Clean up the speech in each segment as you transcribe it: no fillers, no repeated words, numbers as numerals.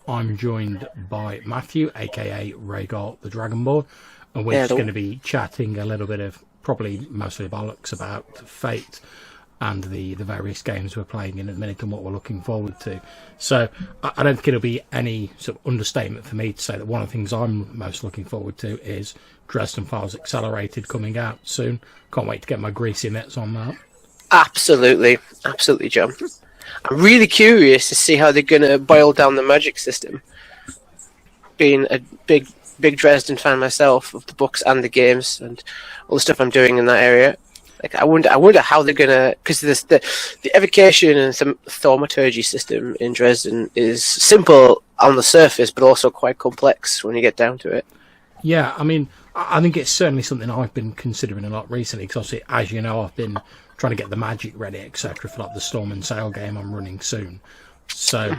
I'm joined by Mathew, aka Rhaegar the Dragonborn, and we're just going to be chatting a little bit of probably mostly bollocks about Fate and the various games we're playing in at the minute and what we're looking forward to. So I don't think it'll be any sort of understatement for me to say that one of the things I'm most looking forward to is Dresden Files Accelerated coming out soon. Can't wait to get my greasy mitts on that. Absolutely, John. I'm really curious to see how they're going to boil down the magic system. Being a big Dresden fan myself of the books and the games and all the stuff I'm doing in that area, like I wonder how they're going to, because the evocation and thaumaturgy system in Dresden is simple on the surface, but also quite complex when you get down to it. Yeah, I mean, I think it's certainly something I've been considering a lot recently, because obviously, as you know, I've been trying to get the magic ready, etc., for like the Storm and Sail game I'm running soon. So,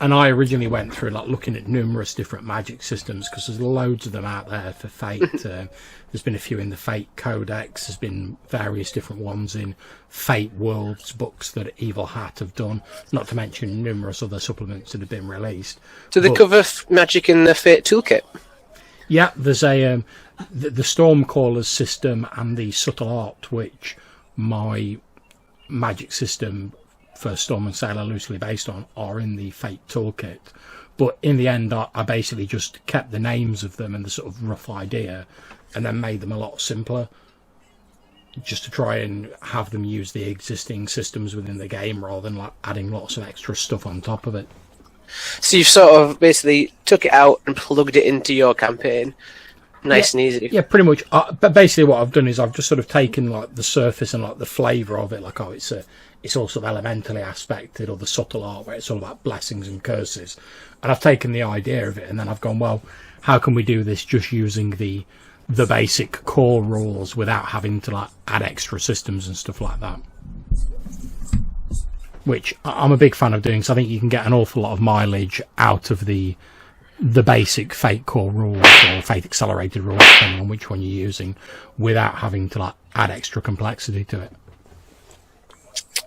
and I originally went through like looking at numerous different magic systems, because there's loads of them out there for Fate. There's been a few in the Fate Codex. There's been various different ones in Fate Worlds books that Evil Hat have done. Not to mention numerous other supplements that have been released. Do they cover magic in the Fate toolkit? Yeah, there's a the Stormcallers system and the Subtle Art, which my magic system for Storm and Sail are loosely based on, are in the Fate toolkit. But in the end, I basically just kept the names of them and the sort of rough idea, and then made them a lot simpler, just to try and have them use the existing systems within the game rather than like adding lots of extra stuff on top of it. So you've sort of basically took it out and plugged it into your campaign. Nice and easy. Yeah, pretty much. But basically what I've done is I've just sort of taken like the surface and like the flavour of it, like it's all sort of elementally aspected, or the subtle art where it's all about blessings and curses. And I've taken the idea of it and then I've gone, well, how can we do this just using the basic core rules without having to like add extra systems and stuff like that? Which I'm a big fan of doing, so I think you can get an awful lot of mileage out of the basic Fate core rules or Fate accelerated rules, depending on which one you're using, without having to like add extra complexity to it.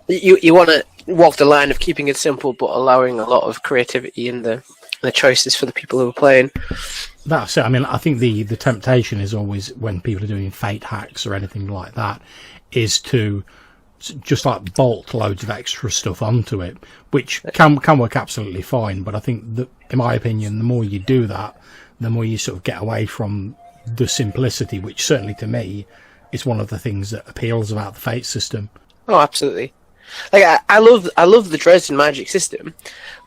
You want to walk the line of keeping it simple, but allowing a lot of creativity in the choices for the people who are playing. That's it. I mean, I think the temptation is always, when people are doing Fate hacks or anything like that, is to just like bolt loads of extra stuff onto it, which can work absolutely fine. But I think that, in my opinion, the more you do that, the more you sort of get away from the simplicity, which certainly to me is one of the things that appeals about the Fate system. Oh, absolutely. Like I love the Dresden magic system,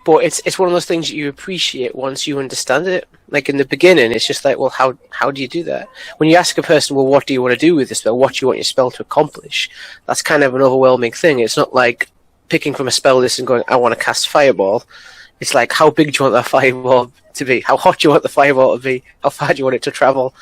but it's one of those things that you appreciate once you understand it. Like in the beginning, it's just like, well, how do you do that? When you ask a person, well, what do you want to do with the spell? What do you want your spell to accomplish? That's kind of an overwhelming thing. It's not like picking from a spell list and going, I want to cast Fireball. It's like, how big do you want that Fireball to be? How hot do you want the Fireball to be? How far do you want it to travel?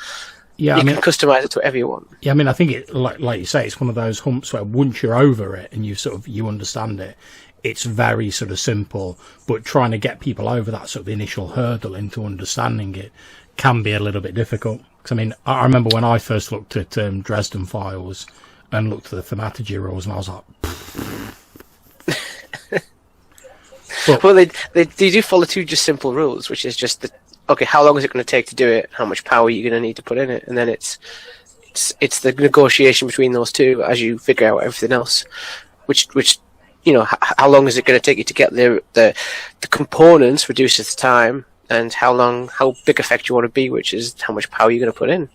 Yeah, you can customize it to whatever you want. Yeah, I mean, I think it, like you say, it's one of those humps where once you're over it and you understand it, it's very sort of simple. But trying to get people over that sort of initial hurdle into understanding it can be a little bit difficult. Because I mean, I remember when I first looked at Dresden Files and looked at the thaumaturgy rules, and I was like, well, they do follow two just simple rules, which is just okay, how long is it going to take to do it? How much power are you going to need to put in it? And then it's the negotiation between those two as you figure out everything else. Which you know, how long is it going to take you to get the components reduces the time, and how big effect you want to be, which is how much power you're going to put in.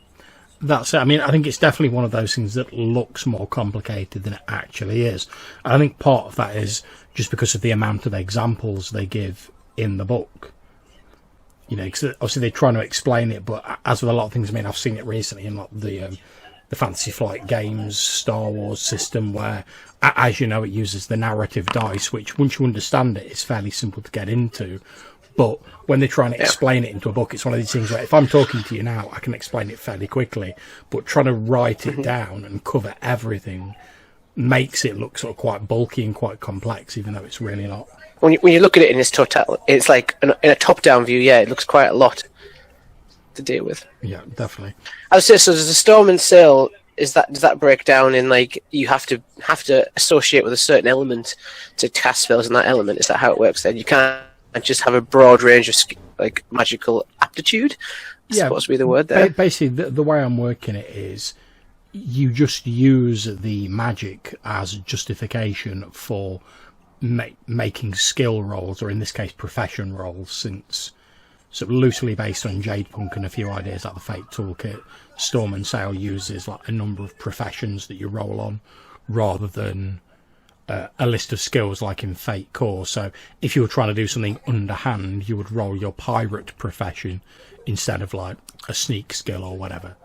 That's it. I mean, I think it's definitely one of those things that looks more complicated than it actually is. And I think part of that is just because of the amount of examples they give in the book. You know, because obviously they're trying to explain it, but as with a lot of things, I mean, I've seen it recently in like the Fantasy Flight Games Star Wars system, where, as you know, it uses the narrative dice, which once you understand it, it's fairly simple to get into. But when they're trying to explain it into a book, it's one of these things where if I'm talking to you now, I can explain it fairly quickly, but trying to write it down and cover everything makes it look sort of quite bulky and quite complex, even though it's really not. When you look at it in its total, it's like in a top-down view. Yeah, it looks quite a lot to deal with. Yeah, definitely. I would say, so does the Storm and Sail, does that break down in like you have to associate with a certain element to cast spells in that element? Is that how it works then? You can't and just have a broad range of like magical aptitude. That's supposed to be the word there. Basically, the way I'm working it is you just use the magic as justification for making skill rolls, or in this case profession rolls, since sort of loosely based on Jadepunk and a few ideas like the Fate Toolkit, Storm and Sail uses like a number of professions that you roll on rather than a list of skills like in Fate Core. So if you were trying to do something underhand, you would roll your pirate profession instead of like a sneak skill or whatever.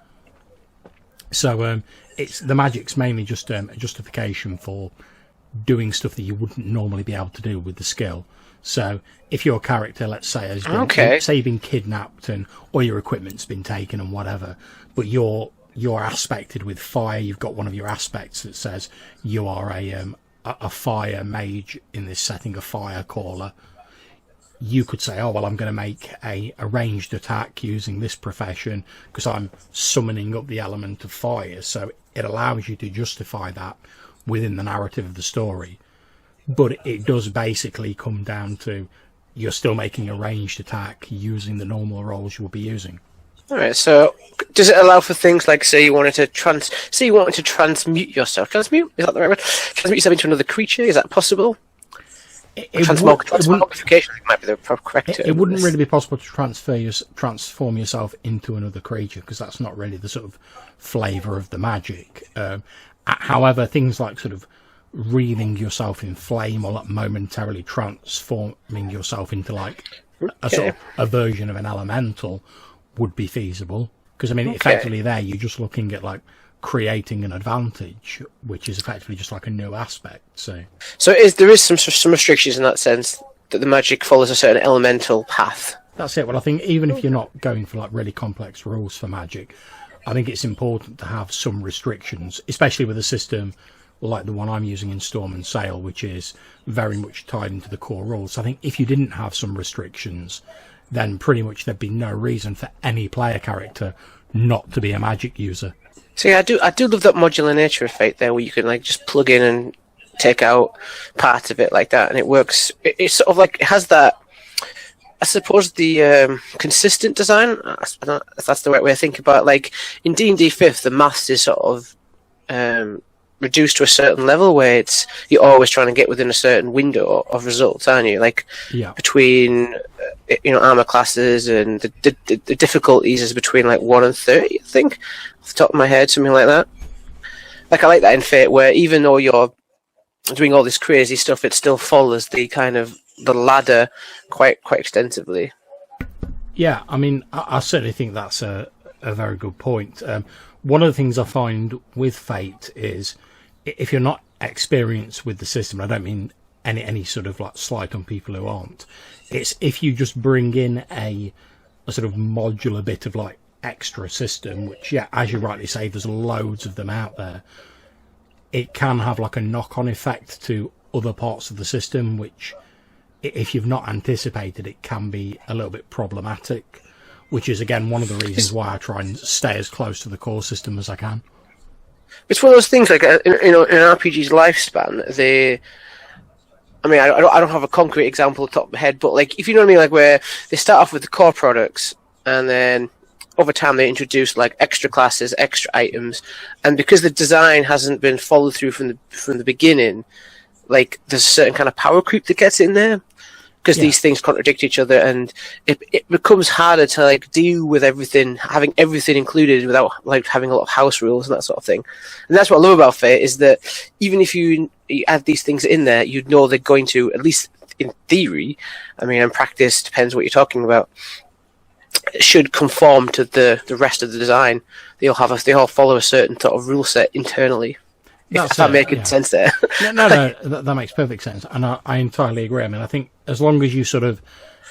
So it's the magic's mainly just a justification for doing stuff that you wouldn't normally be able to do with the skill. So if your character, let's say, has been, say you've been kidnapped and all your equipment's been taken and whatever, but you're aspected with fire, you've got one of your aspects that says you are a fire mage in this setting, a fire caller, you could say, oh, well, I'm going to make a ranged attack using this profession because I'm summoning up the element of fire. So it allows you to justify that within the narrative of the story. But it does basically come down to you're still making a ranged attack using the normal rolls you will be using. All right. So does it allow for things like, say you wanted to transmute yourself? Transmute? Is that the right word? Transmute yourself into another creature? Is that possible? Transmogrification might be the correct term. It wouldn't really be possible to transform yourself into another creature because that's not really the sort of flavour of the magic. However, things like sort of wreathing yourself in flame or like momentarily transforming yourself into like a sort of a version of an elemental would be feasible. Because I mean, effectively there you're just looking at like creating an advantage, which is effectively just like a new aspect. So there is some restrictions in that sense that the magic follows a certain elemental path. That's it. Well, I think even if you're not going for like really complex rules for magic, I think it's important to have some restrictions, especially with a system like the one I'm using in Storm and Sail, which is very much tied into the core rules. So I think if you didn't have some restrictions, then pretty much there'd be no reason for any player character not to be a magic user. So yeah, I do love that modular nature of Fate there, where you can like just plug in and take out parts of it like that, and it works. It's sort of like it has that. I suppose the consistent design. I don't know if that's the right way to think about it. Like in D&D 5th, the maths is sort of reduced to a certain level where you're always trying to get within a certain window of results, aren't you? Like between armor classes, and the difficulties is between like 1 and 30, I think, off the top of my head, something like that. Like I like that in Fate, where even though you're doing all this crazy stuff, it still follows the kind of the ladder quite extensively. Yeah, I mean, I certainly think that's a very good point. One of the things I find with Fate is if you're not experienced with the system, I don't mean any sort of like slight on people who aren't, it's if you just bring in a sort of modular bit of like extra system, which, yeah, as you rightly say, there's loads of them out there, it can have like a knock-on effect to other parts of the system, which if you've not anticipated, it can be a little bit problematic, which is again one of the reasons why I try and stay as close to the core system as I can. It's one of those things like in an RPG's lifespan, I don't have a concrete example off the top of my head, but like if you know what I mean, like where they start off with the core products and then over time they introduce like extra classes, extra items, and because the design hasn't been followed through from the beginning, like there's a certain kind of power creep that gets in there. Because these things contradict each other, and it becomes harder to like deal with everything, having everything included without like having a lot of house rules and that sort of thing. And that's what I love about Fate, is that even if you add these things in there, you know they're going to, at least in theory, I mean, in practice, depends what you're talking about, should conform to the rest of the design. They all follow a certain sort of rule set internally. If I'm making sense there. No, that makes perfect sense, and I entirely agree. I mean, I think as long as you sort of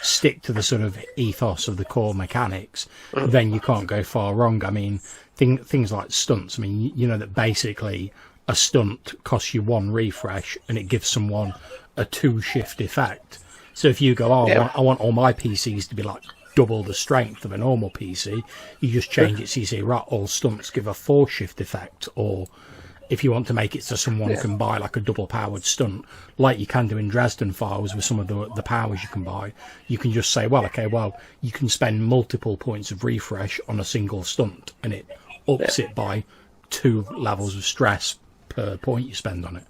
stick to the sort of ethos of the core mechanics, then you can't go far wrong. I mean, things like stunts. I mean, you know that basically a stunt costs you 1 refresh, and it gives someone a 2-shift effect. So if you go, I want all my PCs to be like double the strength of a normal PC, you just change it so you say, right, all stunts give a 4-shift effect, or if you want to make it so someone can buy like a double powered stunt, like you can do in Dresden Files with some of the powers you can buy, you can just say, well, okay, well, you can spend multiple points of refresh on a single stunt, and it ups it by 2 levels of stress per point you spend on it.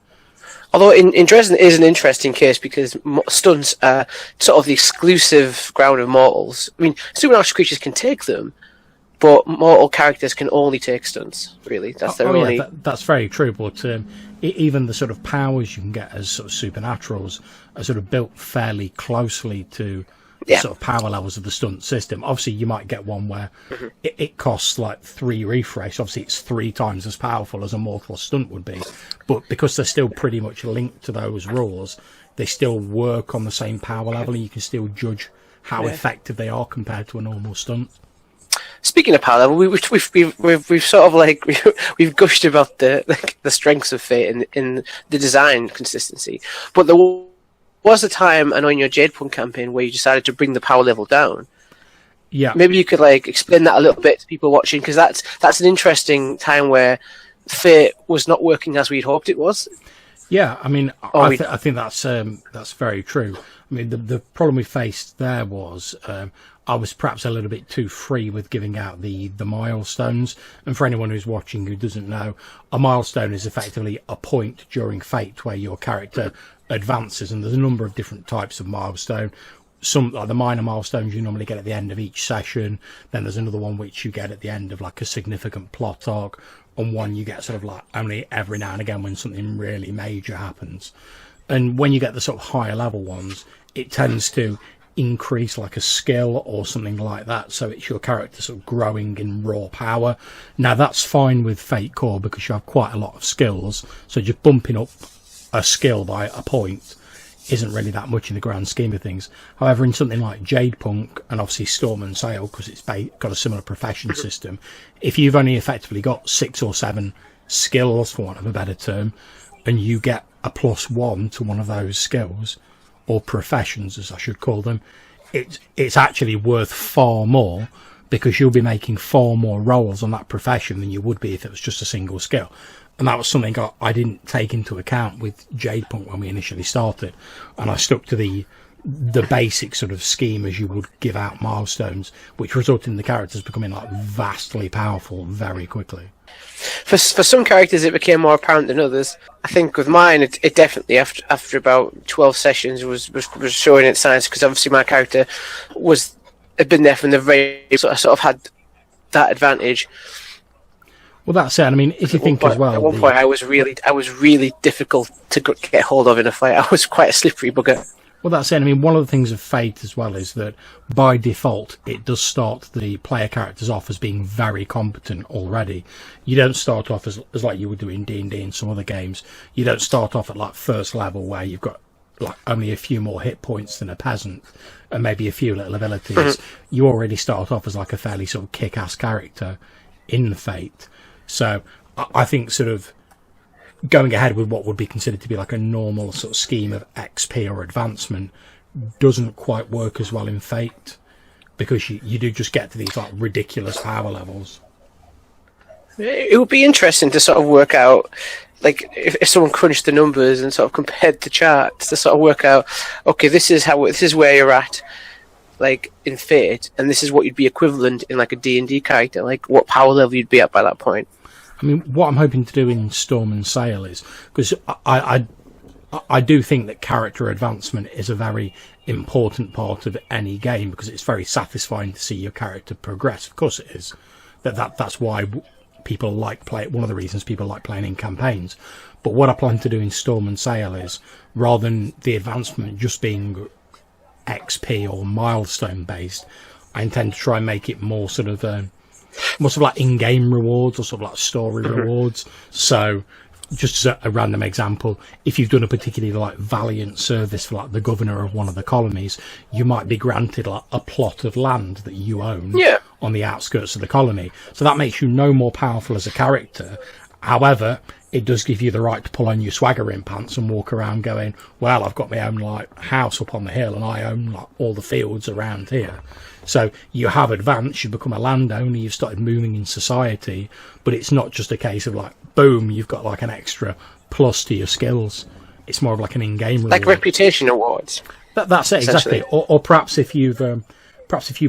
Although in Dresden is an interesting case because stunts are sort of the exclusive ground of mortals. I mean, supernatural creatures can take them, but mortal characters can only take stunts, really. That's their only... that's very true, but even the sort of powers you can get as sort of supernaturals are sort of built fairly closely to the sort of power levels of the stunt system. Obviously, you might get one where it costs like 3 refresh. Obviously, it's 3 times as powerful as a mortal stunt would be. But because they're still pretty much linked to those rules, they still work on the same power level, and you can still judge how effective they are compared to a normal stunt. Speaking of power level, we've sort of like we've gushed about the strengths of Fate in the design consistency, but there was a time, I know, in your Jadepunk campaign where you decided to bring the power level down. Yeah, maybe you could like explain that a little bit to people watching, because that's an interesting time where Fate was not working as we'd hoped it was. Yeah, I mean, I think that's very true. I mean, the problem we faced there was I was perhaps a little bit too free with giving out the milestones. And for anyone who's watching who doesn't know, a milestone is effectively a point during Fate where your character advances, and there's a number of different types of milestone. Some, like the minor milestones, you normally get at the end of each session. Then there's another one which you get at the end of like a significant plot arc, and one you get sort of like only every now and again when something really major happens. And when you get the sort of higher level ones, it tends to increase like a skill or something like that, so it's your character sort of growing in raw power. Now that's fine with Fate Core because you have quite a lot of skills, so just bumping up a skill by a point isn't really that much in the grand scheme of things. However, in something like Jadepunk and obviously Storm and Sail, because it's got a similar profession system, if you've only effectively got 6 or 7 skills, for want of a better term, and you get a +1 to one of those skills, or professions as I should call them, it's actually worth far more, because you'll be making far more rolls on that profession than you would be if it was just a single skill. And that was something I didn't take into account with Jadepunk when we initially started, and I stuck to the basic sort of scheme as you would give out milestones, which resulted in the characters becoming like vastly powerful very quickly. For some characters it became more apparent than others. I think with mine it definitely after about 12 sessions was showing its signs, because obviously my character had been there from the very sort of had that advantage. Well, that's it. I mean, if you think as well, at one point I was really difficult to get hold of in a fight. I was quite a slippery bugger. Well, that's it. I mean, one of the things of Fate as well is that by default it does start the player characters off as being very competent already. You don't start off as like you would do in D&D and some other games. You don't start off at like first level where you've got like only a few more hit points than a peasant and maybe a few little abilities. Mm-hmm. You already start off as like a fairly sort of kick-ass character in Fate. So I think sort of going ahead with what would be considered to be like a normal sort of scheme of XP or advancement doesn't quite work as well in Fate, because you do just get to these like ridiculous power levels. It would be interesting to sort of work out, like, if someone crunched the numbers and sort of compared the charts to sort of work out, okay, this is where you're at, like, in Fate, and this is what you'd be equivalent in, like, a D&D character, like, what power level you'd be at by that point. I mean, what I'm hoping to do in Storm and Sail is, because I do think that character advancement is a very important part of any game, because it's very satisfying to see your character progress. Of course it is. That's why people like play. One of the reasons people like playing in campaigns. But what I plan to do in Storm and Sail is, rather than the advancement just being XP or milestone based, I intend to try and make it more sort of like in-game rewards or sort of like story rewards. So, just as a random example, if you've done a particularly like valiant service for like the governor of one of the colonies, you might be granted like a plot of land that you own on the outskirts of the colony. So that makes you no more powerful as a character. However, it does give you the right to pull on your swaggering pants and walk around going, well, I've got my own like house up on the hill and I own like all the fields around here. So you have advanced, you've become a landowner, you've started moving in society, but it's not just a case of like boom, you've got like an extra plus to your skills. It's more of like an in-game reward. Like reputation awards. That's it, exactly. Or perhaps if you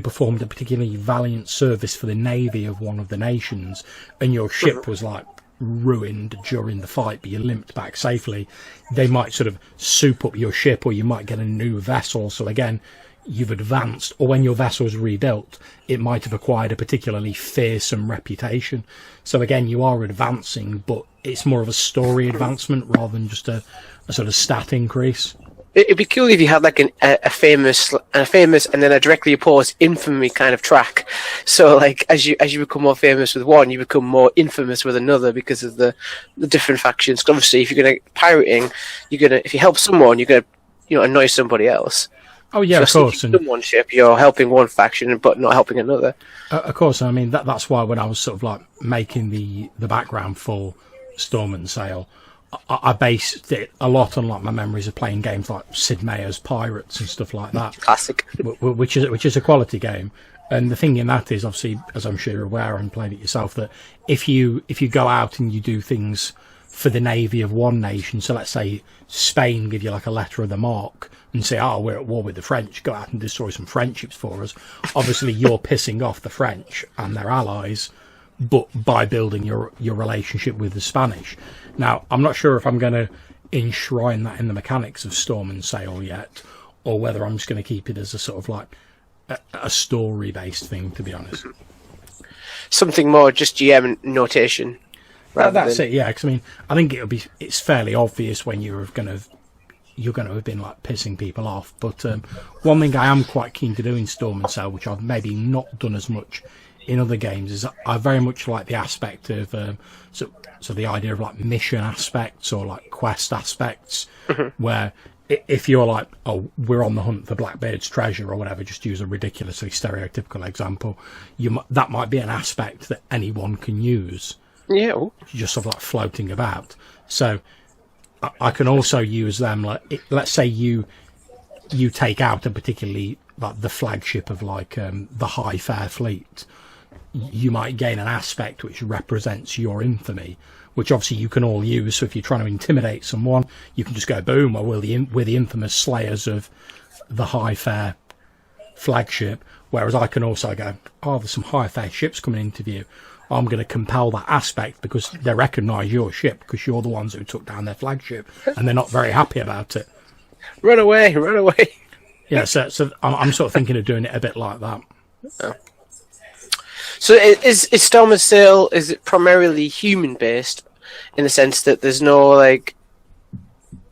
performed a particularly valiant service for the navy of one of the nations, and your ship was like ruined during the fight, but you limped back safely, they might sort of soup up your ship, or you might get a new vessel. So again, you've advanced. Or when your vessel's rebuilt, it might have acquired a particularly fearsome reputation. So again, you are advancing, but it's more of a story advancement rather than just a sort of stat increase. It'd be cool if you had like a famous and then a directly opposed infamy kind of track. So like as you become more famous with one, you become more infamous with another because of the different factions. 'Cause obviously, if you're gonna pirating, if you help someone, you're gonna annoy somebody else. Oh yeah, of course. And one ship, you're helping one faction but not helping another. Of course, I mean that's why when I was sort of like making the background for Storm and Sail, I based it a lot on like my memories of playing games like Sid Meier's Pirates and stuff like that. Classic. which is a quality game. And the thing in that is, obviously, as I'm sure you're aware and played it yourself, that if you go out and you do things for the navy of one nation, so let's say Spain give you like a letter of the marque and say, oh, we're at war with the French, go out and destroy some French ships for us. Obviously, you're pissing off the French and their allies, but by building your relationship with the Spanish. Now, I'm not sure if I'm going to enshrine that in the mechanics of Storm and Sail yet, or whether I'm just going to keep it as a sort of like a story-based thing, to be honest. Something more just GM notation. That's it, yeah. Because I mean, I think it's fairly obvious when you're going to have been like pissing people off. But one thing I am quite keen to do in Storm and Sail, which I've maybe not done as much in other games, is I very much like the aspect of so the idea of like mission aspects or like quest aspects, where if you're like, oh, we're on the hunt for Blackbeard's treasure or whatever, just use a ridiculously stereotypical example, that might be an aspect that anyone can use. Yeah. Just sort of like floating about. So I can also use them, like, let's say you take out a particularly, like, the flagship of, like, the High Fair Fleet. You might gain an aspect which represents your infamy, which obviously you can all use. So if you're trying to intimidate someone, you can just go, boom, well, we're the infamous slayers of the High Fair flagship. Whereas I can also go, oh, there's some High Fair ships coming into view. I'm going to compel that aspect because they recognise your ship because you're the ones who took down their flagship, and they're not very happy about it. Run away, run away. Yeah, so I'm sort of thinking of doing it a bit like that. Oh. So is Storm and Sail, is it primarily human based in the sense that there's no like,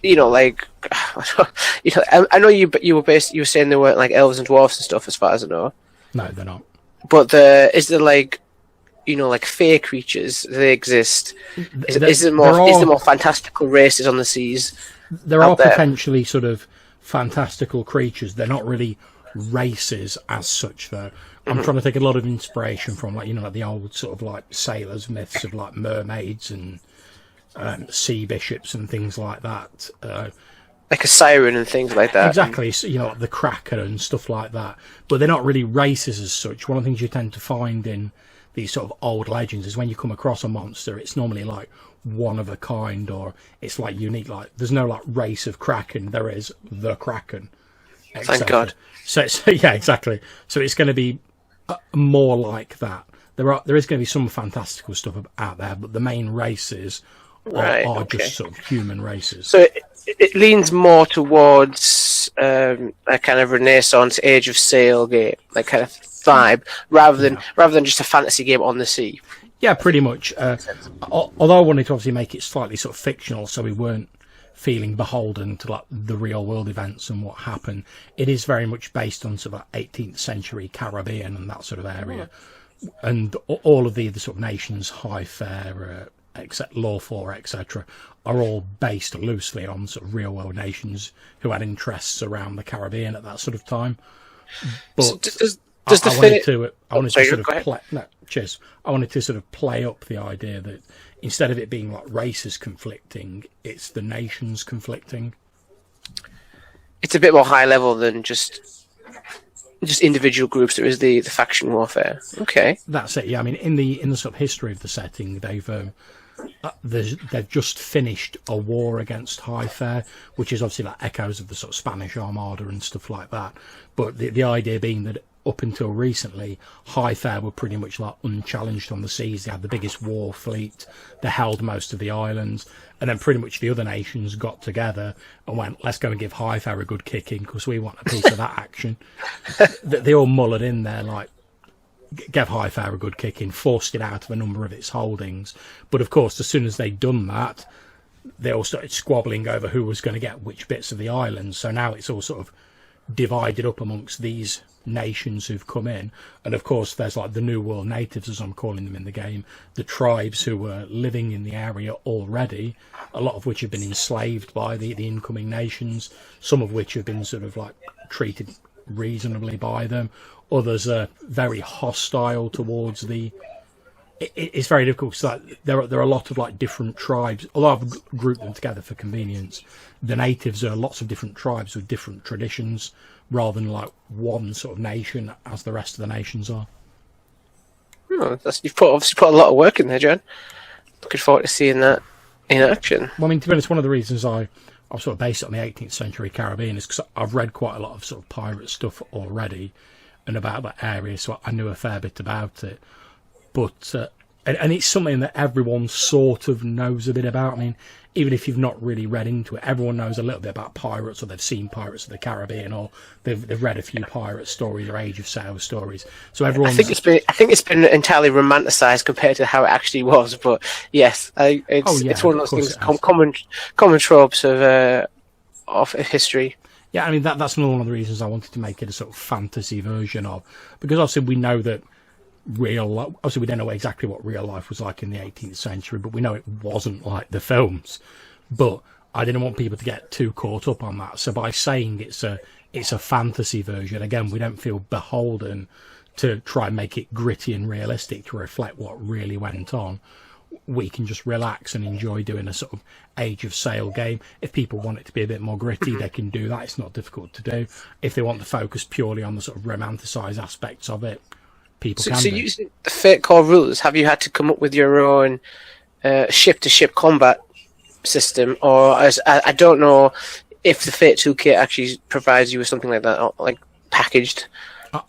I know you were saying there weren't like elves and dwarfs and stuff as far as I know. No, they're not. But is there like, like fae creatures? They exist. Is there more fantastical races on the seas? There are potentially sort of fantastical creatures. They're not really races as such, though. I'm trying to take a lot of inspiration from, like, like the old sort of like sailors' myths of like mermaids and sea bishops and things like that. Like a siren and things like that. Exactly, so, like the Kraken and stuff like that. But they're not really races as such. One of the things you tend to find in these sort of old legends is when you come across a monster, it's normally like one of a kind, or it's like unique. Like there's no like race of Kraken. There is the Kraken. Thank God. So yeah, exactly. So it's going to be more like that. There is going to be some fantastical stuff out there, but the main races are just sort of human races. So it leans more towards a kind of Renaissance Age of Sail game, like kind of vibe, rather than just a fantasy game on the sea. Yeah, pretty much. Although I wanted to obviously make it slightly sort of fictional, so we weren't feeling beholden to like the real world events and what happened. It is very much based on sort of like 18th century Caribbean and that sort of area, and all of the sort of nations, High Fair, Lawful, etc., are all based loosely on sort of real world nations who had interests around the Caribbean at that sort of time. But I wanted to sort of play up the idea that instead of it being like races conflicting, it's the nations conflicting. It's a bit more high level than just individual groups. There is the faction warfare. Okay, that's it. Yeah, I mean, in the sort of history of the setting, they've they've just finished a war against Highfair, which is obviously like echoes of the sort of Spanish Armada and stuff like that. But the idea being that up until recently, Highfair were pretty much like unchallenged on the seas. They had the biggest war fleet. They held most of the islands. And then pretty much the other nations got together and went, let's go and give Highfair a good kicking because we want a piece of that action. They all mullered in there like, gave Highfair a good kicking, forced it out of a number of its holdings. But of course, as soon as they'd done that, they all started squabbling over who was going to get which bits of the island. So now it's all sort of divided up amongst these nations who've come in. And of course, there's like the New World natives, as I'm calling them in the game, the tribes who were living in the area already, a lot of which have been enslaved by the incoming nations, some of which have been sort of like treated reasonably by them. Others are very hostile towards the... It's very difficult because like, there are a lot of like different tribes. Although I've grouped them together for convenience, the natives are lots of different tribes with different traditions, rather than like one sort of nation as the rest of the nations are. Oh, you've obviously put a lot of work in there, John. Looking forward to seeing that in action. Well, I mean, to be honest, one of the reasons I've sort of based it on the 18th century Caribbean is because I've read quite a lot of sort of pirate stuff already and about that area, so I knew a fair bit about it. But and it's something that everyone sort of knows a bit about. I mean, even if you've not really read into it, everyone knows a little bit about pirates, or they've seen Pirates of the Caribbean, or they've read a few pirate stories or Age of Sail stories. So everyone, I think it's been entirely romanticised compared to how it actually was. But yes, it's one of those things, common tropes of history. Yeah, I mean that's another one of the reasons I wanted to make it a sort of fantasy version of, because obviously we know that obviously we don't know exactly what real life was like in the 18th century, but we know it wasn't like the films. But I didn't want people to get too caught up on that, so by saying it's a fantasy version, again, we don't feel beholden to try and make it gritty and realistic to reflect what really went on. We can just relax and enjoy doing a sort of Age of Sail game. If people want it to be a bit more gritty, they can do that. It's not difficult to do. If they want to focus purely on the sort of romanticised aspects of it, people can. So using the Fate core rules, have you had to come up with your own ship-to-ship combat system, or I don't know if the Fate toolkit actually provides you with something like that, like packaged?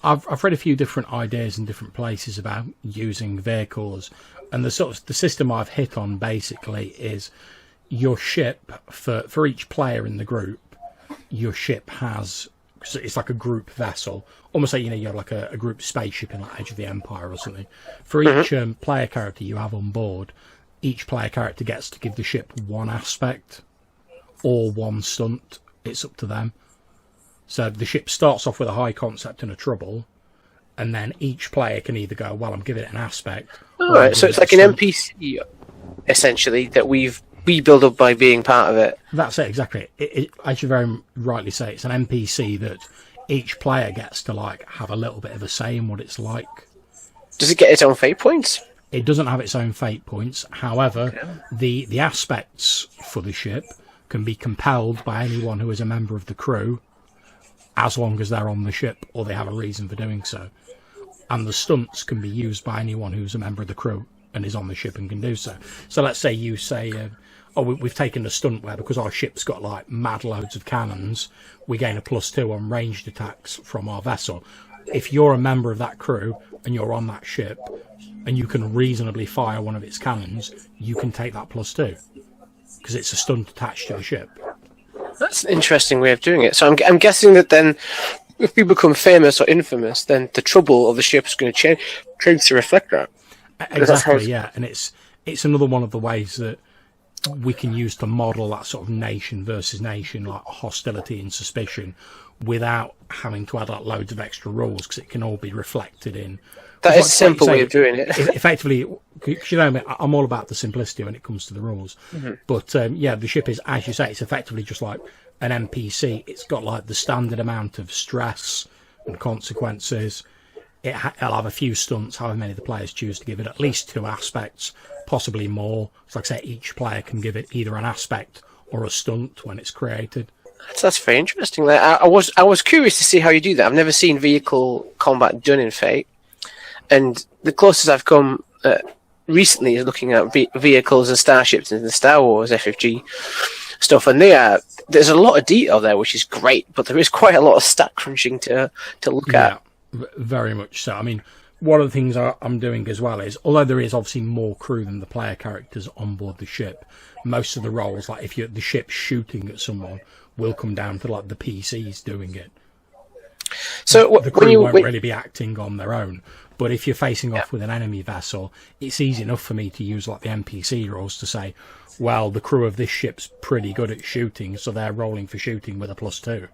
I've read a few different ideas in different places about using vehicles, and the system I've hit on basically is your ship for each player in the group. Your ship has, it's like a group vessel, almost like, you have like a group spaceship in like Age of the Empire or something. For each player character you have on board, each player character gets to give the ship one aspect or one stunt. It's up to them. So the ship starts off with a high concept and a trouble, and then each player can either go, well, I'm giving it an aspect. Alright, so it's like an NPC, essentially, that we build up by being part of it. That's it, exactly. I should very rightly say it's an NPC that each player gets to like have a little bit of a say in what it's like. Does it get its own fate points? It doesn't have its own fate points. However, the aspects for the ship can be compelled by anyone who is a member of the crew, as long as they're on the ship or they have a reason for doing so. And the stunts can be used by anyone who's a member of the crew and is on the ship and can do so. So let's say you say, we've taken a stunt where, because our ship's got like mad loads of cannons, we gain a +2 on ranged attacks from our vessel. If you're a member of that crew and you're on that ship and you can reasonably fire one of its cannons, you can take that +2 because it's a stunt attached to the ship. That's an interesting way of doing it. So I'm guessing that then, if we become famous or infamous, then the trouble of the ship is going to change to reflect that. Exactly, yeah. And it's another one of the ways that we can use to model that sort of nation versus nation, like hostility and suspicion, without having to add like loads of extra rules, because it can all be reflected in. That is a simple way of doing it. Effectively, because I'm all about the simplicity when it comes to the rules. Mm-hmm. But the ship is, as you say, it's effectively just like an NPC. It's got like the standard amount of stress and consequences. It'll have a few stunts, however many the players choose to give it, at least 2 aspects, possibly more. So like I say, each player can give it either an aspect or a stunt when it's created. That's very interesting. I was curious to see how you do that. I've never seen vehicle combat done in Fate, and the closest I've come recently is looking at vehicles and starships in the Star Wars FFG stuff, and there's a lot of detail there, which is great, but there is quite a lot of stat crunching to look at. Very much so. I mean, one of the things I'm doing as well is, although there is obviously more crew than the player characters on board the ship, most of the roles, like if you're the ship shooting at someone, will come down to like the PCs doing it. So the crew won't really be acting on their own. But if you're facing off with an enemy vessel, it's easy enough for me to use like the NPC roles to say, well, the crew of this ship's pretty good at shooting, so they're rolling for shooting with a +2.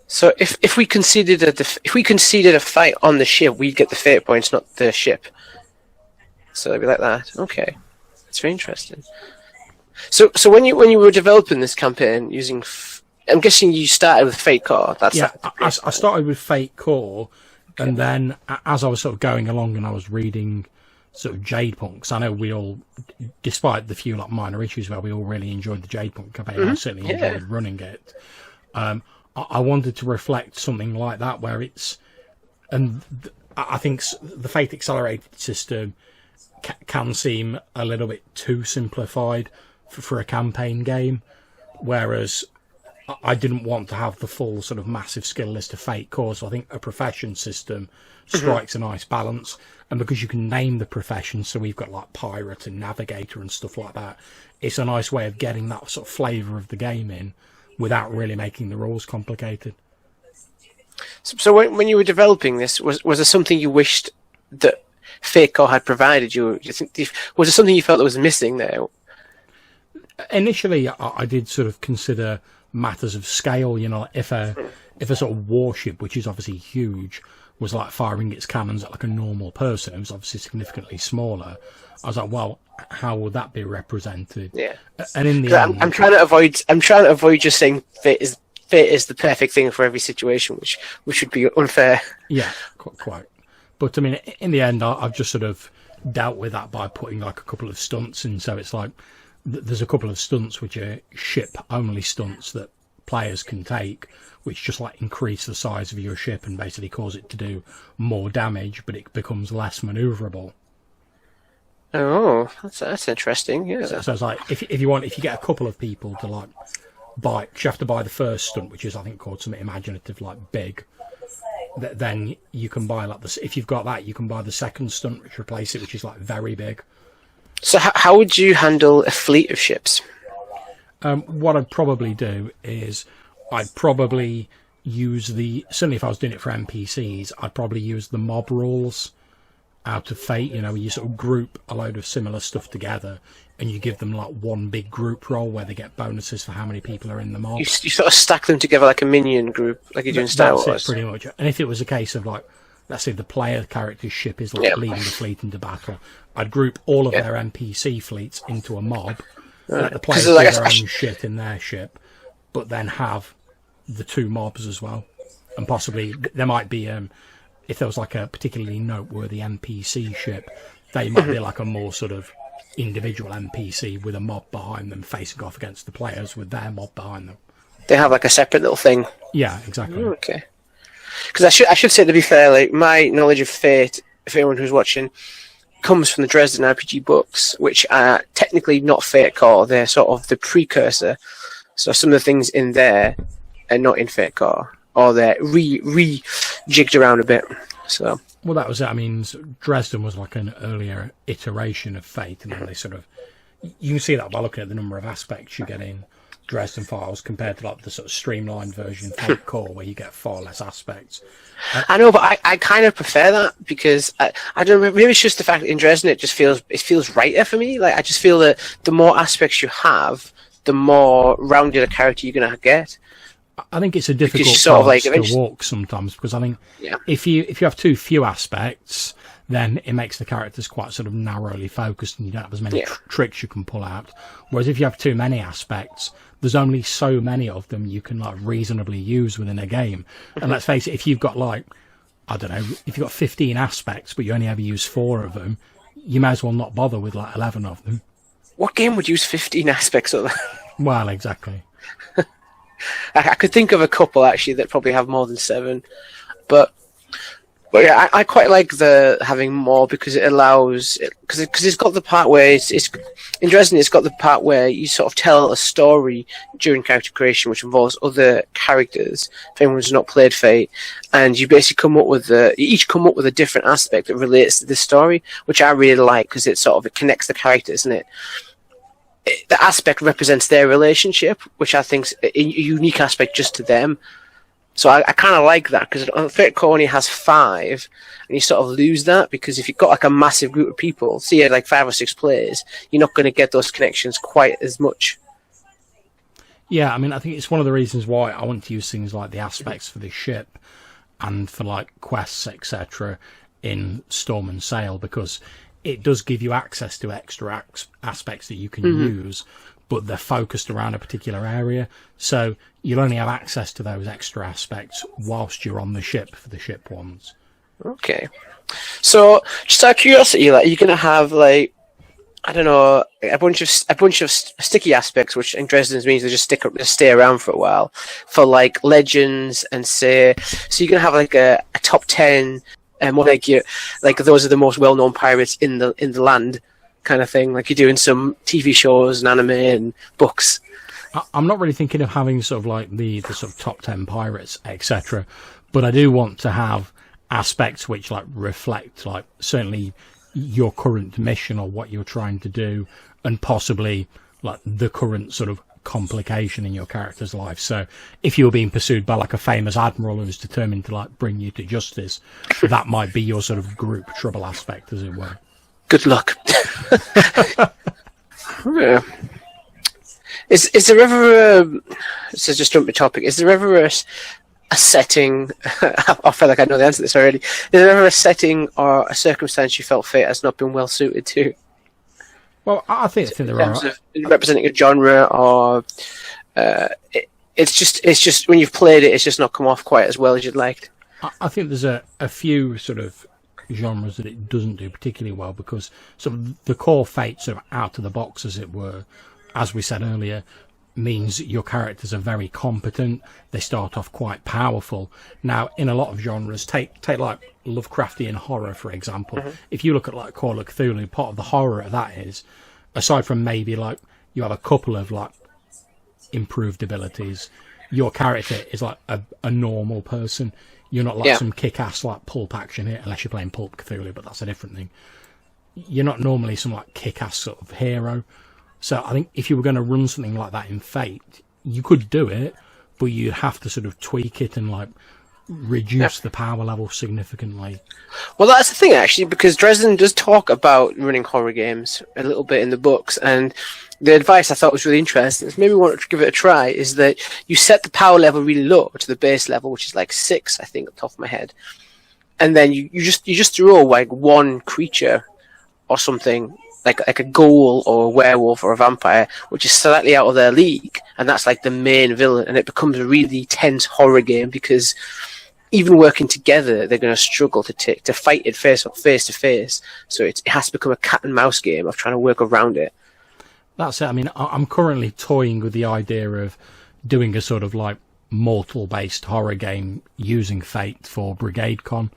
So if we conceded a fight on the ship, we'd get the fate points, not the ship. So it'd be like that. Okay, that's very interesting. So when you were developing this campaign using, I'm guessing you started with Fate Core. I started with Fate Core, and then as I was sort of going along and I was reading sort of Jadepunk, because I know we all, despite the few like minor issues where we all really enjoyed the Jadepunk campaign, I certainly enjoyed running it. I wanted to reflect something like that where it's, and I think the Fate Accelerated system can seem a little bit too simplified for a campaign game, whereas I didn't want to have the full sort of massive skill list of Fate Core, so I think a profession system strikes a nice balance. And because you can name the professions, so we've got like pirate and navigator and stuff like that, it's a nice way of getting that sort of flavour of the game in without really making the rules complicated. So when you were developing this, was there something you wished that Fate Core had provided you? Was there something you felt that was missing there? Initially, I did sort of consider matters of scale. You know, if a sort of warship, which is obviously huge, was like firing its cannons at like a normal person, it was obviously significantly smaller. I was like, well, how would that be represented? Yeah. And in the end, I'm trying to avoid just saying fate is the perfect thing for every situation, which would be unfair. Yeah, quite. But I mean, in the end, I've just sort of dealt with that by putting like a couple of stunts in. So it's like there's a couple of stunts which are ship-only stunts that players can take, which just like increase the size of your ship and basically cause it to do more damage, but it becomes less manoeuvrable. Oh, that's interesting. Yeah. So it's like if you get a couple of people to like buy, 'cause you have to buy the first stunt, which is I think called something imaginative like big. Then you can buy like this. If you've got that, you can buy the second stunt, which replace it, which is like very big. So how would you handle a fleet of ships? What I'd probably do is I'd probably use certainly if I was doing it for NPCs, I'd probably use the mob rules out of Fate, you know, where you sort of group a load of similar stuff together and you give them like one big group role where they get bonuses for how many people are in the mob. You sort of stack them together like a minion group, like you do in Star Wars. That's it, pretty much. And if it was a case of like, let's say the player character's ship is like leading the fleet into battle, I'd group all of their NPC fleets into a mob, let the players do their own shit in their ship, but then have the two mobs as well. And possibly there might be, if there was like a particularly noteworthy NPC ship, they might be like a more sort of individual NPC with a mob behind them facing off against the players with their mob behind them. They have like a separate little thing. Yeah, exactly. Okay. Because I should say, to be fair, like my knowledge of Fate, if anyone who's watching, comes from the Dresden RPG books, which are technically not Fate Core. They're sort of the precursor. So some of the things in there are not in Fate Core, or they're re-jigged around a bit. So. Well, that was it. I mean, Dresden was like an earlier iteration of Fate, and then they sort of... You can see that by looking at the number of aspects you get in Dresden Files compared to like the sort of streamlined version Fate Core, where you get far less aspects. I know, but I kind of prefer that because I don't know, maybe it's just the fact that in Dresden it feels righter for me. Like I just feel that the more aspects you have, the more rounded a character you're gonna get. I think it's a difficult path to walk sometimes, because I think if you have too few aspects, then it makes the characters quite sort of narrowly focused and you don't have as many tricks you can pull out. Whereas if you have too many aspects, there's only so many of them you can like reasonably use within a game. And let's face it, if you've got like, I don't know, if you've got 15 aspects but you only ever use 4 of them, you may as well not bother with like 11 of them. What game would use 15 aspects of that? Well, exactly. I could think of a couple actually that probably have more than 7, but But yeah, I quite like the having more because it allows because it's got the part where it's in Dresden. It's got the part where you sort of tell a story during character creation, which involves other characters. If anyone's not played Fate, and you basically each come up with a different aspect that relates to this story, which I really like because it connects the characters, and the aspect represents their relationship, which I think is a unique aspect just to them. So I kind of like that because Fate Core only has 5, and you sort of lose that because if you've got like a massive group of people, say you had like 5 or 6 players, you're not going to get those connections quite as much. Yeah, I mean, I think it's one of the reasons why I want to use things like the aspects for the ship and for like quests, etc., in Storm and Sail, because it does give you access to extra aspects that you can use, but they're focused around a particular area. So you'll only have access to those extra aspects whilst you're on the ship for the ship ones. Okay. So just out of curiosity, like, you're going to have like, I don't know, a bunch of sticky aspects, which in Dresden's means they just stay around for a while, for like legends and so you're going to have like a top 10 and more like those are the most well-known pirates in the land kind of thing, like you do in some TV shows and anime and books. I'm not really thinking of having sort of like the sort of top 10 pirates, etc., but I do want to have aspects which like reflect like certainly your current mission or what you're trying to do, and possibly like the current sort of complication in your character's life. So if you were being pursued by like a famous admiral who's determined to like bring you to justice, that might be your sort of group trouble aspect, as it were. Good luck. Yeah. Is there ever so just jump the topic, is there ever a setting I feel like I know the answer to this already, is there ever a setting or a circumstance you felt Fate has not been well suited to? Well, I think there are representing a genre, or it's just when you've played it, it's just not come off quite as well as you'd liked. I think there's a few sort of genres that it doesn't do particularly well, because sort of the core Fate sort of out of the box, as it were, as we said earlier, means your characters are very competent. They start off quite powerful. Now, in a lot of genres, take like Lovecraftian horror, for example. If you look at like Call of Cthulhu, part of the horror of that is, aside from maybe like you have a couple of like improved abilities, your character is like a normal person. You're not like some kick-ass like pulp action here, unless you're playing Pulp Cthulhu, but that's a different thing. You're not normally some like kick-ass sort of hero. So I think if you were going to run something like that in Fate, you could do it, but you'd have to sort of tweak it and like reduce the power level significantly. Well, that's the thing, actually, because Dresden does talk about running horror games a little bit in the books, and the advice I thought was really interesting, maybe we want to give it a try, is that you set the power level really low to the base level, which is like 6, I think, off the top of my head, and then you just throw like one creature or something, like a ghoul or a werewolf or a vampire, which is slightly out of their league, and that's like the main villain, and it becomes a really tense horror game, because even working together, they're going to struggle to fight it face to face. So it has to become a cat and mouse game of trying to work around it. That's it. I mean, I'm currently toying with the idea of doing a sort of like mortal-based horror game using Fate for Brigade Con.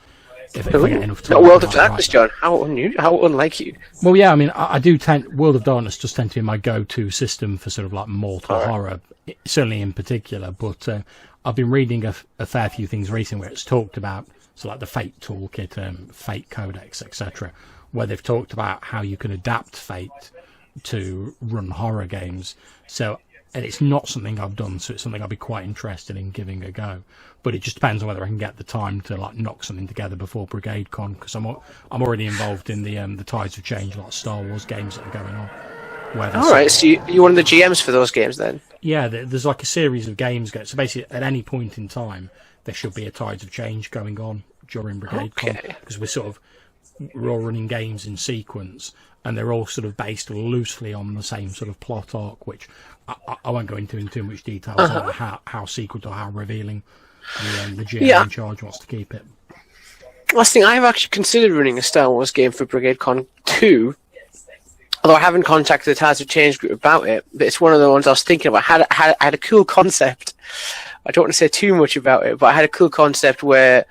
If I get enough time. World of Darkness, John. How unlike you. Well, yeah, I mean, I do World of Darkness does tend to be my go-to system for sort of like mortal horror, certainly in particular. But I've been reading a fair few things recently where it's talked about, so like the Fate Toolkit, Fate Codex, etc., where they've talked about how you can adapt Fate to run horror games. So, and it's not something I've done, so it's something I'd be quite interested in giving a go. But it just depends on whether I can get the time to like knock something together before Brigade Con, because I'm already involved in the Tides of Change, like Star Wars games that are going on. All right, so you're one of the GMs for those games then? Yeah, there's like a series of games. So basically, at any point in time, there should be a Tides of Change going on during Brigade Con, because we're all running games in sequence, and they're all sort of based loosely on the same sort of plot arc, which I won't go into in too much detail on how secret or how revealing the GM in charge wants to keep it. Last thing, I've actually considered running a Star Wars game for Brigade Con 2, although I haven't contacted the Tides of Change group about it, but it's one of the ones I was thinking about. I had a cool concept. I don't want to say too much about it, but I had a cool concept where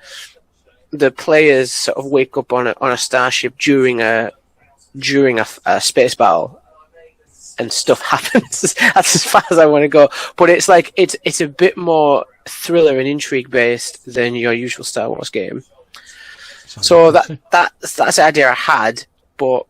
the players sort of wake up on a starship during a space battle, and stuff happens. That's as far as I want to go. But it's like it's a bit more thriller and intrigue based than your usual Star Wars game. So that's the idea I had, but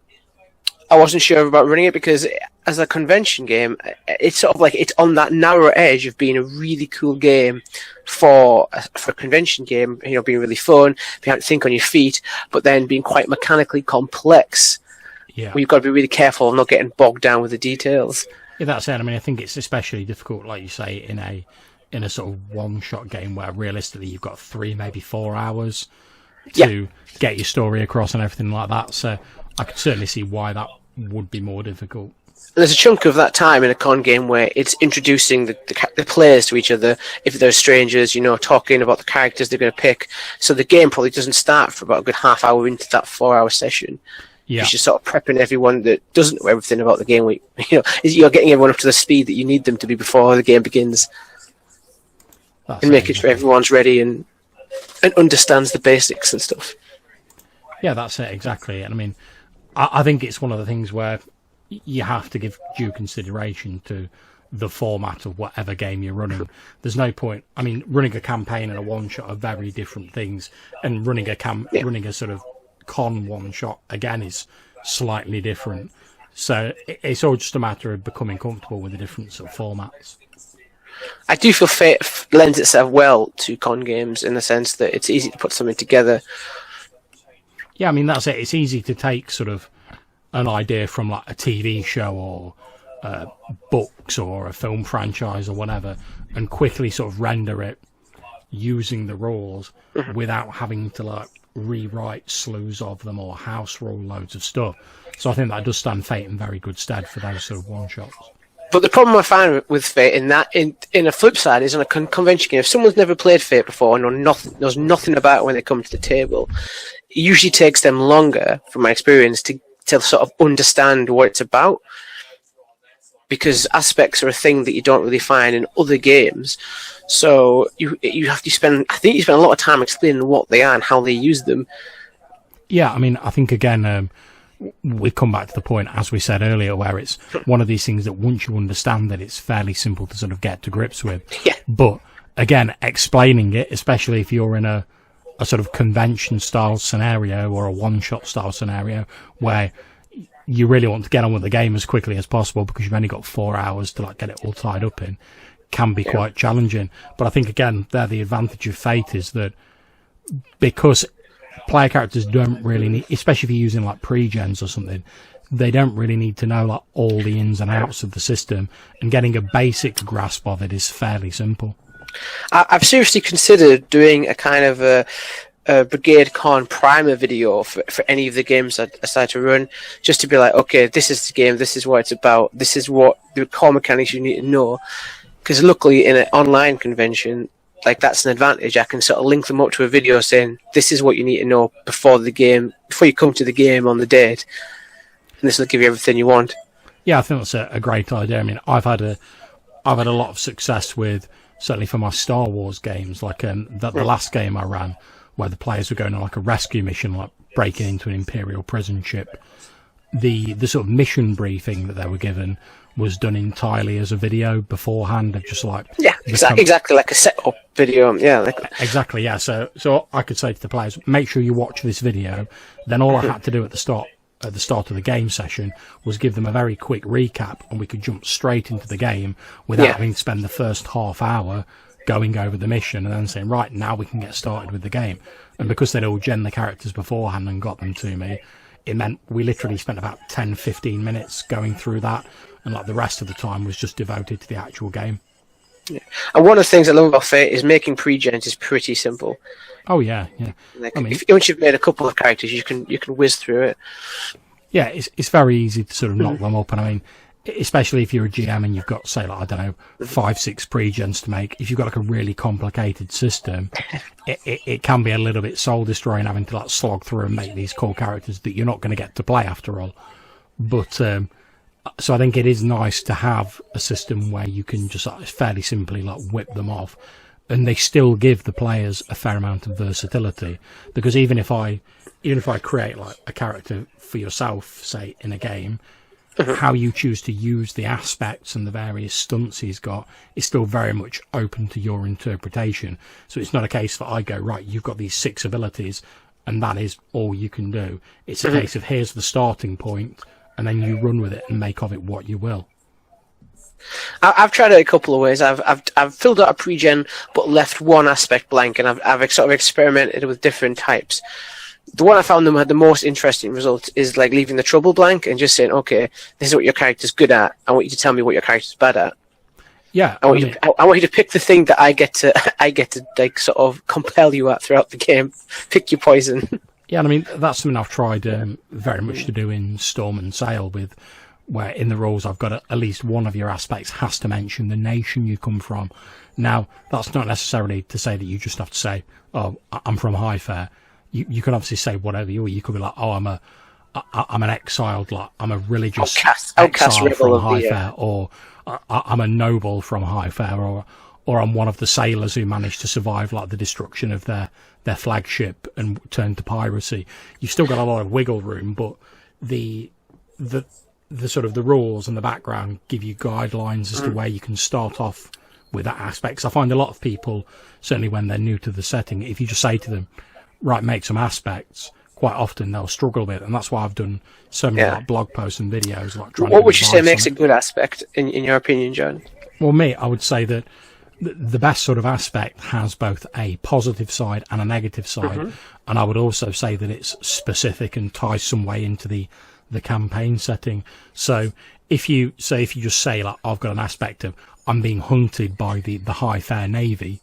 I wasn't sure about running it because as a convention game, it's sort of like it's on that narrow edge of being a really cool game for a convention game, you know, being really fun, being able to think on your feet, but then being quite mechanically complex. Yeah, where you've got to be really careful of not getting bogged down with the details. Yeah, that's it. I mean, I think it's especially difficult, like you say, in a sort of one-shot game where realistically you've got 3, maybe 4 hours to get your story across and everything like that. So I could certainly see why that would be more difficult. There's a chunk of that time in a con game where it's introducing the players to each other. If they're strangers, you know, talking about the characters they're going to pick. So the game probably doesn't start for about a good half hour into that 4-hour session. Yeah. You're just sort of prepping everyone that doesn't know everything about the game. You know, you're getting everyone up to the speed that you need them to be before the game begins, and making sure everyone's ready and understands the basics and stuff. Yeah, that's it, exactly. And I mean, I think it's one of the things where you have to give due consideration to the format of whatever game you're running. There's no point. I mean, running a campaign and a one-shot are very different things, and running a sort of con one-shot again is slightly different. So it's all just a matter of becoming comfortable with the different sort of formats. I do feel Fate lends itself well to con games in the sense that it's easy to put something together. Yeah, I mean, that's it. It's easy to take sort of an idea from like a TV show or books or a film franchise or whatever and quickly sort of render it using the rules without having to like rewrite slews of them or house rule loads of stuff. So I think that does stand Fate in very good stead for those sort of one-shots. But the problem I find with Fate in a flip side is on a convention game, if someone's never played Fate before and knows nothing about it when they come to the table, it usually takes them longer, from my experience, to sort of understand what it's about. Because aspects are a thing that you don't really find in other games. So you have to spend a lot of time explaining what they are and how they use them. Yeah, I mean, I think again, we come back to the point, as we said earlier, where it's one of these things that once you understand it, it's fairly simple to sort of get to grips with. Yeah. But again, explaining it, especially if you're in a sort of convention style scenario or a one-shot style scenario where you really want to get on with the game as quickly as possible because you've only got 4 hours to like get it all tied up in, can be quite challenging. But I think again, there the advantage of Fate is that because player characters don't really need, especially if you're using like pre-gens or something, they don't really need to know like all the ins and outs of the system, and getting a basic grasp of it is fairly simple. I've seriously considered doing a kind of a Brigade Con primer video for any of the games I decide to run, just to be like, okay, this is the game, this is what it's about, this is what the core mechanics you need to know. Because luckily in an online convention, like that's an advantage. I can sort of link them up to a video saying, this is what you need to know before you come to the game on the date. And this will give you everything you want. Yeah, I think that's a great idea. I mean, I've had a lot of success with, certainly for my Star Wars games, like the last game I ran, where the players were going on like a rescue mission, like breaking into an Imperial prison ship. The sort of mission briefing that they were given was done entirely as a video beforehand, of just like exactly like a setup video. Exactly. Yeah. So I could say to the players, make sure you watch this video. Then all I had to do at the start of the game session was give them a very quick recap, and we could jump straight into the game without having to spend the first half hour going over the mission and then saying, right, now we can get started with the game. And because they'd all gen the characters beforehand and got them to me, it meant we literally spent about 10-15 minutes going through that, and like the rest of the time was just devoted to the actual game. Yeah. And one of the things I love about Fate is making pre-gens is pretty simple. Oh yeah. Like, once you've made a couple of characters, you can whiz through it. Yeah, it's very easy to sort of knock them up, and I mean, especially if you're a GM and you've got, say, like, I don't know, 5-6 pre-gens to make, if you've got like a really complicated system, it can be a little bit soul destroying having to like slog through and make these core characters that you're not going to get to play after all. But so I think it is nice to have a system where you can just fairly simply like whip them off and they still give the players a fair amount of versatility, because even if I create like a character for yourself, say in a game, how you choose to use the aspects and the various stunts he's got is still very much open to your interpretation. So it's not a case that I go, right, you've got these 6 abilities and that is all you can do. It's a case of here's the starting point, and then you run with it and make of it what you will. I've tried it a couple of ways. I've filled out a pre-gen but left one aspect blank, and I've sort of experimented with different types. The one I found them had the most interesting results is like leaving the trouble blank and just saying, okay, this is what your character's good at. I want you to tell me what your character's bad at. Yeah, I want you to pick the thing that I get to like sort of compel you at throughout the game. Pick your poison. Yeah, I mean that's something I've tried very much to do in Storm and Sail, with where in the rules I've got at least one of your aspects has to mention the nation you come from. Now that's not necessarily to say that you just have to say, oh, I'm from Highfair. You can obviously say whatever you could be like, oh, I'm an exiled, like I'm a religious outcast exile from rebel Highfair, or I'm a noble from Highfair, or I'm one of the sailors who managed to survive like the destruction of their flagship and turn to piracy. You've still got a lot of wiggle room, but the sort of the rules and the background give you guidelines as to where you can start off with that aspect. 'Cause I find a lot of people, certainly when they're new to the setting, if you just say to them, right, make some aspects, quite often they'll struggle with it, and that's why I've done so many like blog posts and videos like trying. What would you say makes a good aspect in your opinion, John? Well, I would say that the best sort of aspect has both a positive side and a negative side, and I would also say that it's specific and ties some way into the campaign setting. So if you just say like, I've got an aspect of I'm being hunted by the Highfair Navy.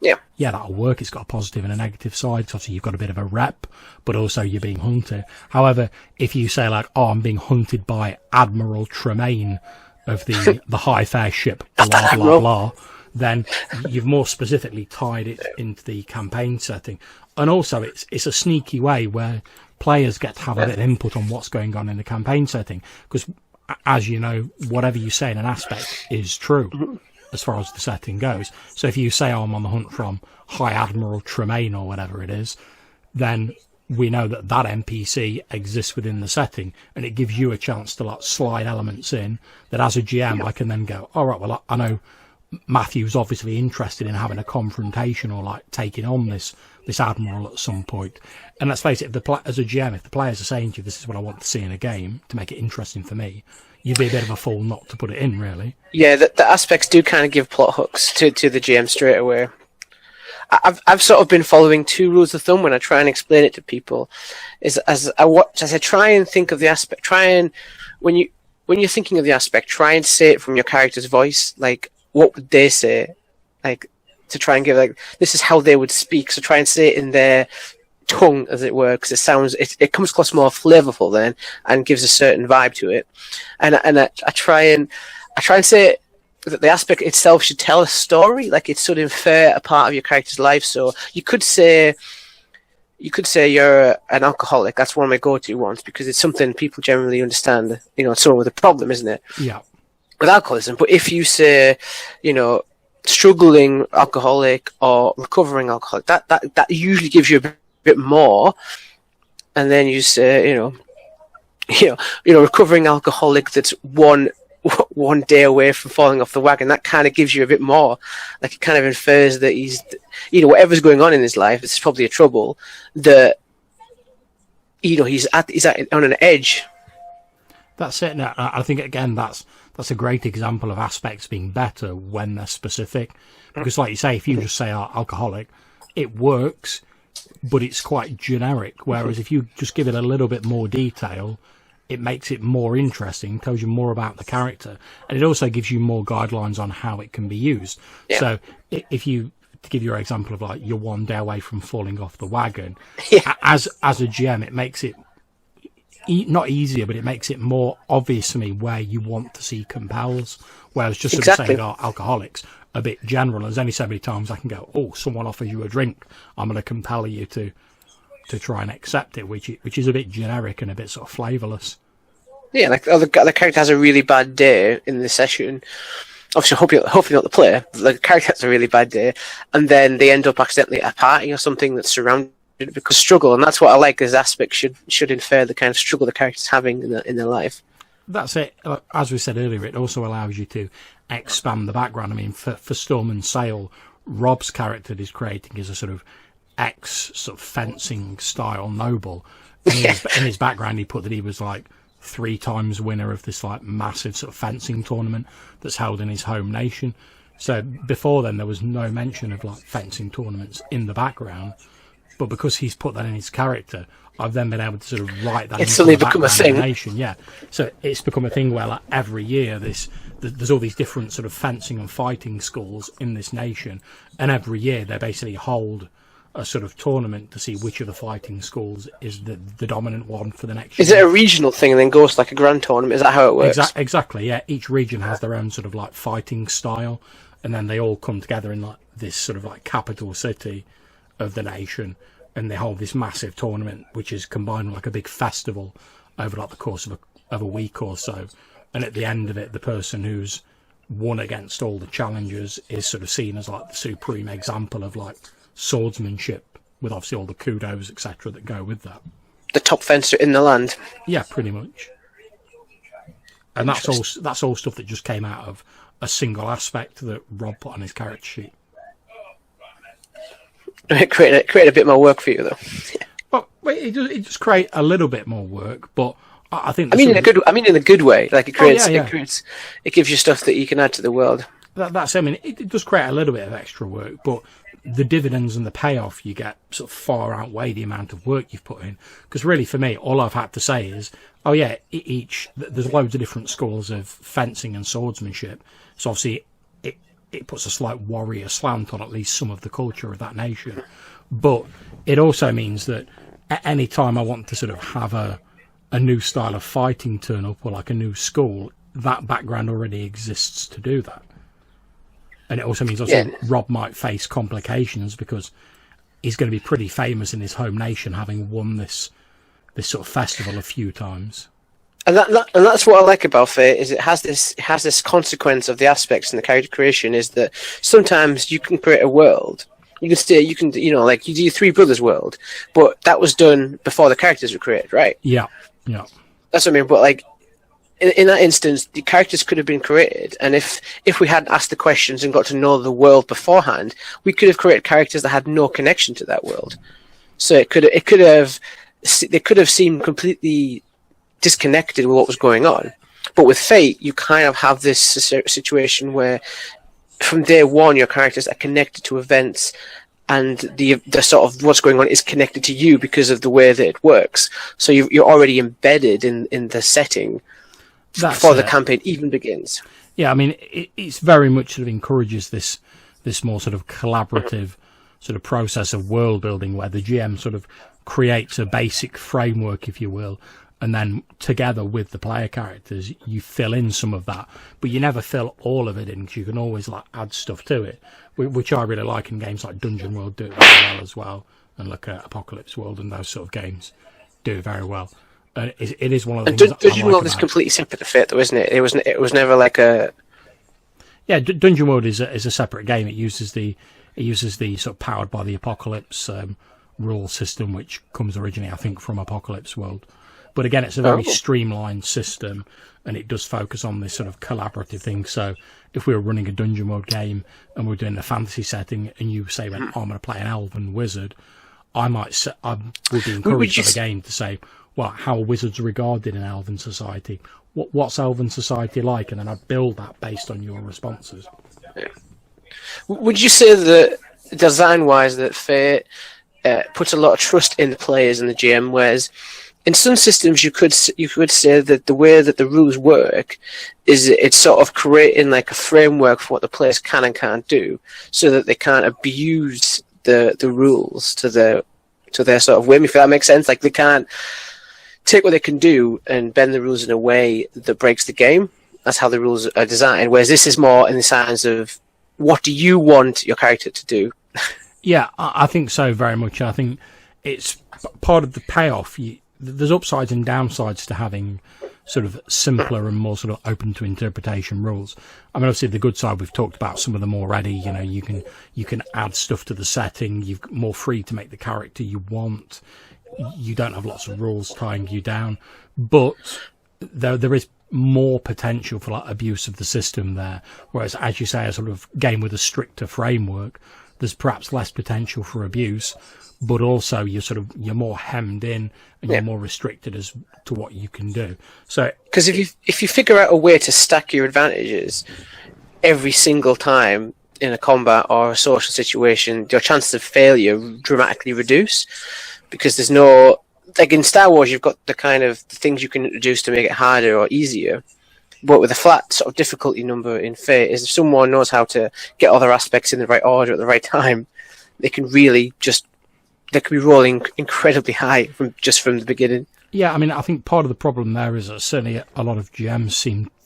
Yeah, that'll work. It's got a positive and a negative side. So obviously you've got a bit of a rep, but also you're being hunted. However, if you say like, oh, I'm being hunted by Admiral Tremaine of the Highfair ship, blah, blah, blah, then you've more specifically tied it into the campaign setting. And also it's a sneaky way where players get to have a bit of input on what's going on in the campaign setting. Because as you know, whatever you say in an aspect is true as far as the setting goes. So if you say, oh, I'm on the hunt from High Admiral Tremaine or whatever it is, then we know that that NPC exists within the setting, and it gives you a chance to like slide elements in that as a GM I can then go, all right, well, I know Mathew's obviously interested in having a confrontation or like taking on this admiral at some point. And let's face it, as a GM, if the players are saying to you, this is what I want to see in a game to make it interesting for me, you'd be a bit of a fool not to put it in, really. Yeah, the aspects do kind of give plot hooks to the GM straight away. I've sort of been following 2 rules of thumb when I try and explain it to people. As I try and think of the aspect, when you're thinking of the aspect, try and say it from your character's voice. Like, what would they say? Like, to try and give like, this is how they would speak. So try and say it in their tongue, as it were, because it comes across more flavorful then and gives a certain vibe to it. And I try and say that the aspect itself should tell a story, like it should infer a part of your character's life. So you could say you're an alcoholic. That's one of my go-to ones because it's something people generally understand. You know, it's someone with a problem, isn't it? Yeah. With alcoholism. But if you say, you know, struggling alcoholic or recovering alcoholic, that usually gives you a bit more. And then you say, you know, recovering alcoholic that's one day away from falling off the wagon. That kind of gives you a bit more. Like it kind of infers that he's, you know, whatever's going on in his life, it's probably a trouble that, you know, he's on an edge. That's it. Now, I think again that's a great example of aspects being better when they're specific. Because, like you say, if you just say alcoholic, it works, but it's quite generic. Whereas if you just give it a little bit more detail, it makes it more interesting, tells you more about the character, and it also gives you more guidelines on how it can be used. Yeah. So if you, to give your example of like you're one day away from falling off the wagon, as a GM, it makes it not easier, but it makes it more obvious to me where you want to see compels. Whereas just sort of saying alcoholics, a bit general. There's only so many times I can go, oh, someone offers you a drink, I'm going to compel you to try and accept it, which is a bit generic and a bit sort of flavourless. Yeah, like the character has a really bad day in the session, obviously hopefully not the player. The character has a really bad day, and then they end up accidentally at a party or something that's surrounded because struggle, and that's what I like. This aspect should infer the kind of struggle the character's having in their life. That's it. As we said earlier, it also allows you to expand the background. I mean, for Storm and Sail, Rob's character is creating is a sort of sort of fencing style noble. In his background, he put that he was like 3 times winner of this like massive sort of fencing tournament that's held in his home nation. So before then, there was no mention of like fencing tournaments in the background. But because he's put that in his character, I've then been able to sort of write that it's into suddenly the become a background of thing. the nation. Yeah, so it's become a thing where like every year there's all these different sort of fencing and fighting schools in this nation, and every year they basically hold a sort of tournament to see which of the fighting schools is the dominant one for the next year. Is it a regional thing and then goes to like a grand tournament? Is that how it works? Exactly, yeah. Each region has their own sort of like fighting style, and then they all come together in like this sort of like capital city of the nation, and they hold this massive tournament, which is combined with like a big festival over like the course of a week or so. And at the end of it, the person who's won against all the challengers is sort of seen as like the supreme example of like swordsmanship, with obviously all the kudos, etc., that go with that. The top fencer in the land. Yeah, pretty much. And that's all stuff that just came out of a single aspect that Rob put on his character sheet. It created a bit more work for you, though. Well, it does create a little bit more work, but I think... in a good way. Like it creates, yeah. it gives you stuff that you can add to the world. That's I mean, it does create a little bit of extra work, but the dividends and the payoff you get sort of far outweigh the amount of work you've put in. Because really, for me, all I've had to say is, oh yeah, there's loads of different schools of fencing and swordsmanship. So obviously, it puts a slight warrior slant on at least some of the culture of that nation. But it also means that at any time I want to sort of have a new style of fighting turn up, or like a new school, that background already exists to do that. And it also means Rob might face complications because he's going to be pretty famous in his home nation, having won this sort of festival a few times. And that's what I like about Fate, is it has this consequence of the aspects in the character creation, is that sometimes you can create a world. You can like you do Three Brothers world, but that was done before the characters were created, right? Yeah. That's what I mean. But like in that instance, the characters could have been created, and if we hadn't asked the questions and got to know the world beforehand, we could have created characters that had no connection to that world. So they could have seemed completely disconnected with what was going on. But with Fate, you kind of have this situation where from day one your characters are connected to events, and the sort of what's going on is connected to you because of the way that it works. So you're already embedded in the setting before the campaign even begins. Yeah, I mean, it's very much sort of encourages this more sort of collaborative sort of process of world building, where the GM sort of creates a basic framework, if you will, and then together with the player characters, you fill in some of that, but you never fill all of it in, because you can always like add stuff to it, which I really like in games like Dungeon World do it very well as well, and look at Apocalypse World and those sort of games do it very well. And it is one of the things. Dungeon World is completely separate to Fate, though, isn't it? It was never like a. Yeah, Dungeon World is a separate game. It uses the sort of powered by the Apocalypse rule system, which comes originally, I think, from Apocalypse World. But again, it's a very streamlined system, and it does focus on this sort of collaborative thing. So if we were running a Dungeon World game and we're doing a fantasy setting, and you say, "I'm going to play an elven wizard," I would be encouraged by the game to say, "Well, how are wizards regarded in elven society? What's elven society like?" And then I'd build that based on your responses. Yeah. Would you say that design-wise, that Fate puts a lot of trust in the players and the GM, whereas in some systems you could say that the way that the rules work is it's sort of creating like a framework for what the players can and can't do, so that they can't abuse the rules to their sort of whim, if that makes sense. Like they can't take what they can do and bend the rules in a way that breaks the game. That's how the rules are designed. Whereas this is more in the sense of, what do you want your character to do? Yeah, I think so, very much. I think it's part of the payoff. There's upsides and downsides to having sort of simpler and more sort of open to interpretation rules. I mean, obviously the good side, we've talked about some of them already. You know, you can add stuff to the setting. You're more free to make the character you want. You don't have lots of rules tying you down, but there is more potential for like abuse of the system there. Whereas, as you say, a sort of game with a stricter framework, there's perhaps less potential for abuse, but also you're more hemmed in and you're more restricted as to what you can do. So, because if you figure out a way to stack your advantages every single time in a combat or a social situation, your chances of failure dramatically reduce. Because there's no, like in Star Wars, you've got the kind of things you can introduce to make it harder or easier. But with a flat sort of difficulty number in Fate, is if someone knows how to get all their aspects in the right order at the right time, they can really they could be rolling incredibly high from the beginning. Yeah, I mean, I think part of the problem there is that certainly a lot of GMs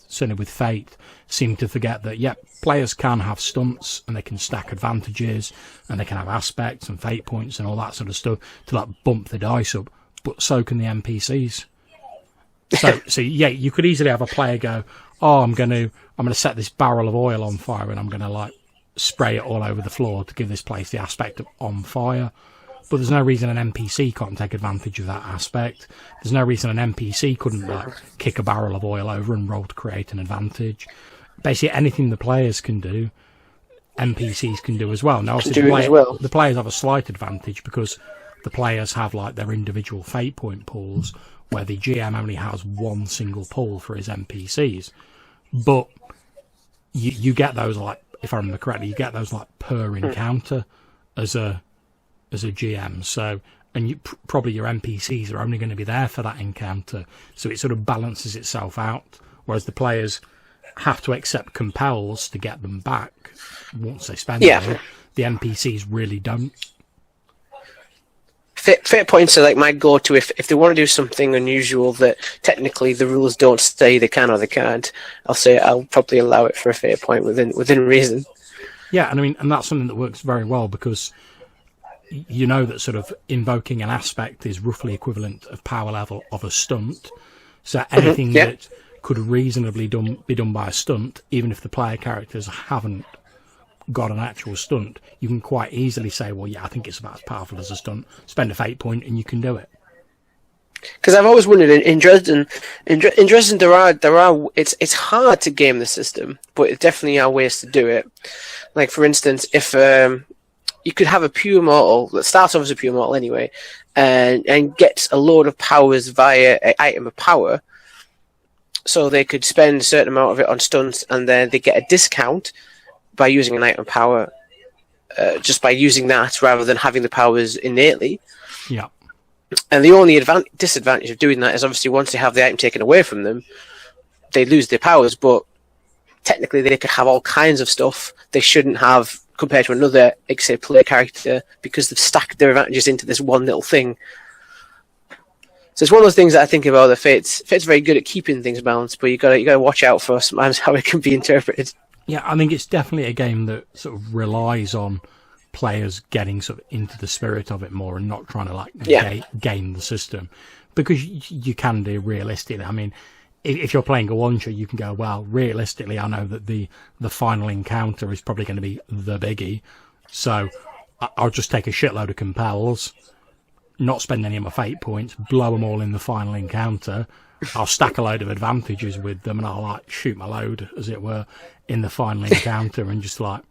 certainly with Fate, seem to forget that, players can have stunts and they can stack advantages and they can have aspects and fate points and all that sort of stuff to like bump the dice up, but so can the NPCs. So you could easily have a player go, I'm going to set this barrel of oil on fire and I'm going to like spray it all over the floor to give this place the aspect of on fire. But there's no reason an NPC can't take advantage of that aspect. There's no reason an NPC couldn't like kick a barrel of oil over and roll to create an advantage. Basically, anything the players can do, NPCs can do as well. Now, obviously, the players have a slight advantage because the players have like their individual fate point pools, where the GM only has one single pool for his NPCs. But you get those, like, if I remember correctly, you get those like per encounter as a GM. So, and probably your NPCs are only going to be there for that encounter, so it sort of balances itself out. Whereas the players have to accept compels to get them back once they spend them. The NPCs really don't. Fate points are like my go-to if they want to do something unusual that technically the rules don't say they can or they can't. I'll probably allow it for a fate point within reason. Yeah, and I mean, and that's something that works very well because you know that sort of invoking an aspect is roughly equivalent of power level of a stunt. So anything that could reasonably be done by a stunt, even if the player characters haven't got an actual stunt, you can quite easily say, well, I think it's about as powerful as a stunt. Spend a fate point and you can do it. Because I've always wondered in Dresden, there are it's hard to game the system, but there definitely are ways to do it. Like for instance, if you could have a pure mortal that starts off as a pure mortal anyway, and gets a load of powers via an item of power. So they could spend a certain amount of it on stunts, and then they get a discount by using an item power, just by using that rather than having the powers innately. Yeah. And the only disadvantage of doing that is obviously once they have the item taken away from them, they lose their powers. But technically, they could have all kinds of stuff they shouldn't have compared to another, say, player character, because they've stacked their advantages into this one little thing. So it's one of those things that I think about. The Fate's very good at keeping things balanced, but you gotta watch out for sometimes how it can be interpreted. Yeah, I think it's definitely a game that sort of relies on players getting sort of into the spirit of it more and not trying to game the system, because you can do realistically. I mean, if you're playing a launcher, you can go, well, realistically, I know that the final encounter is probably going to be the biggie, so I'll just take a shitload of compels, not spend any of my fate points, blow them all in the final encounter. I'll stack a load of advantages with them, and I'll like shoot my load, as it were, in the final encounter, and just like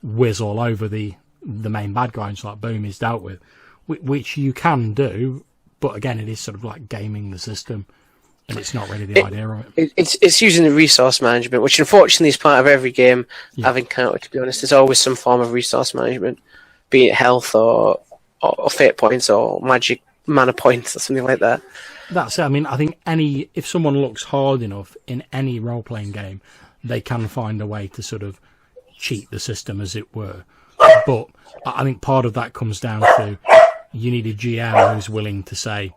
whiz all over the main bad guy, and just like boom, he's dealt with. Which you can do, but again, it is sort of like gaming the system, and it's not really the idea of it. It's using the resource management, which unfortunately is part of every game I've encountered. To be honest, there's always some form of resource management, be it health or fate points or magic mana points or something like that. That's it. I mean, I think if someone looks hard enough in any role-playing game, they can find a way to sort of cheat the system, as it were. But I think part of that comes down to you need a GM who's willing to say,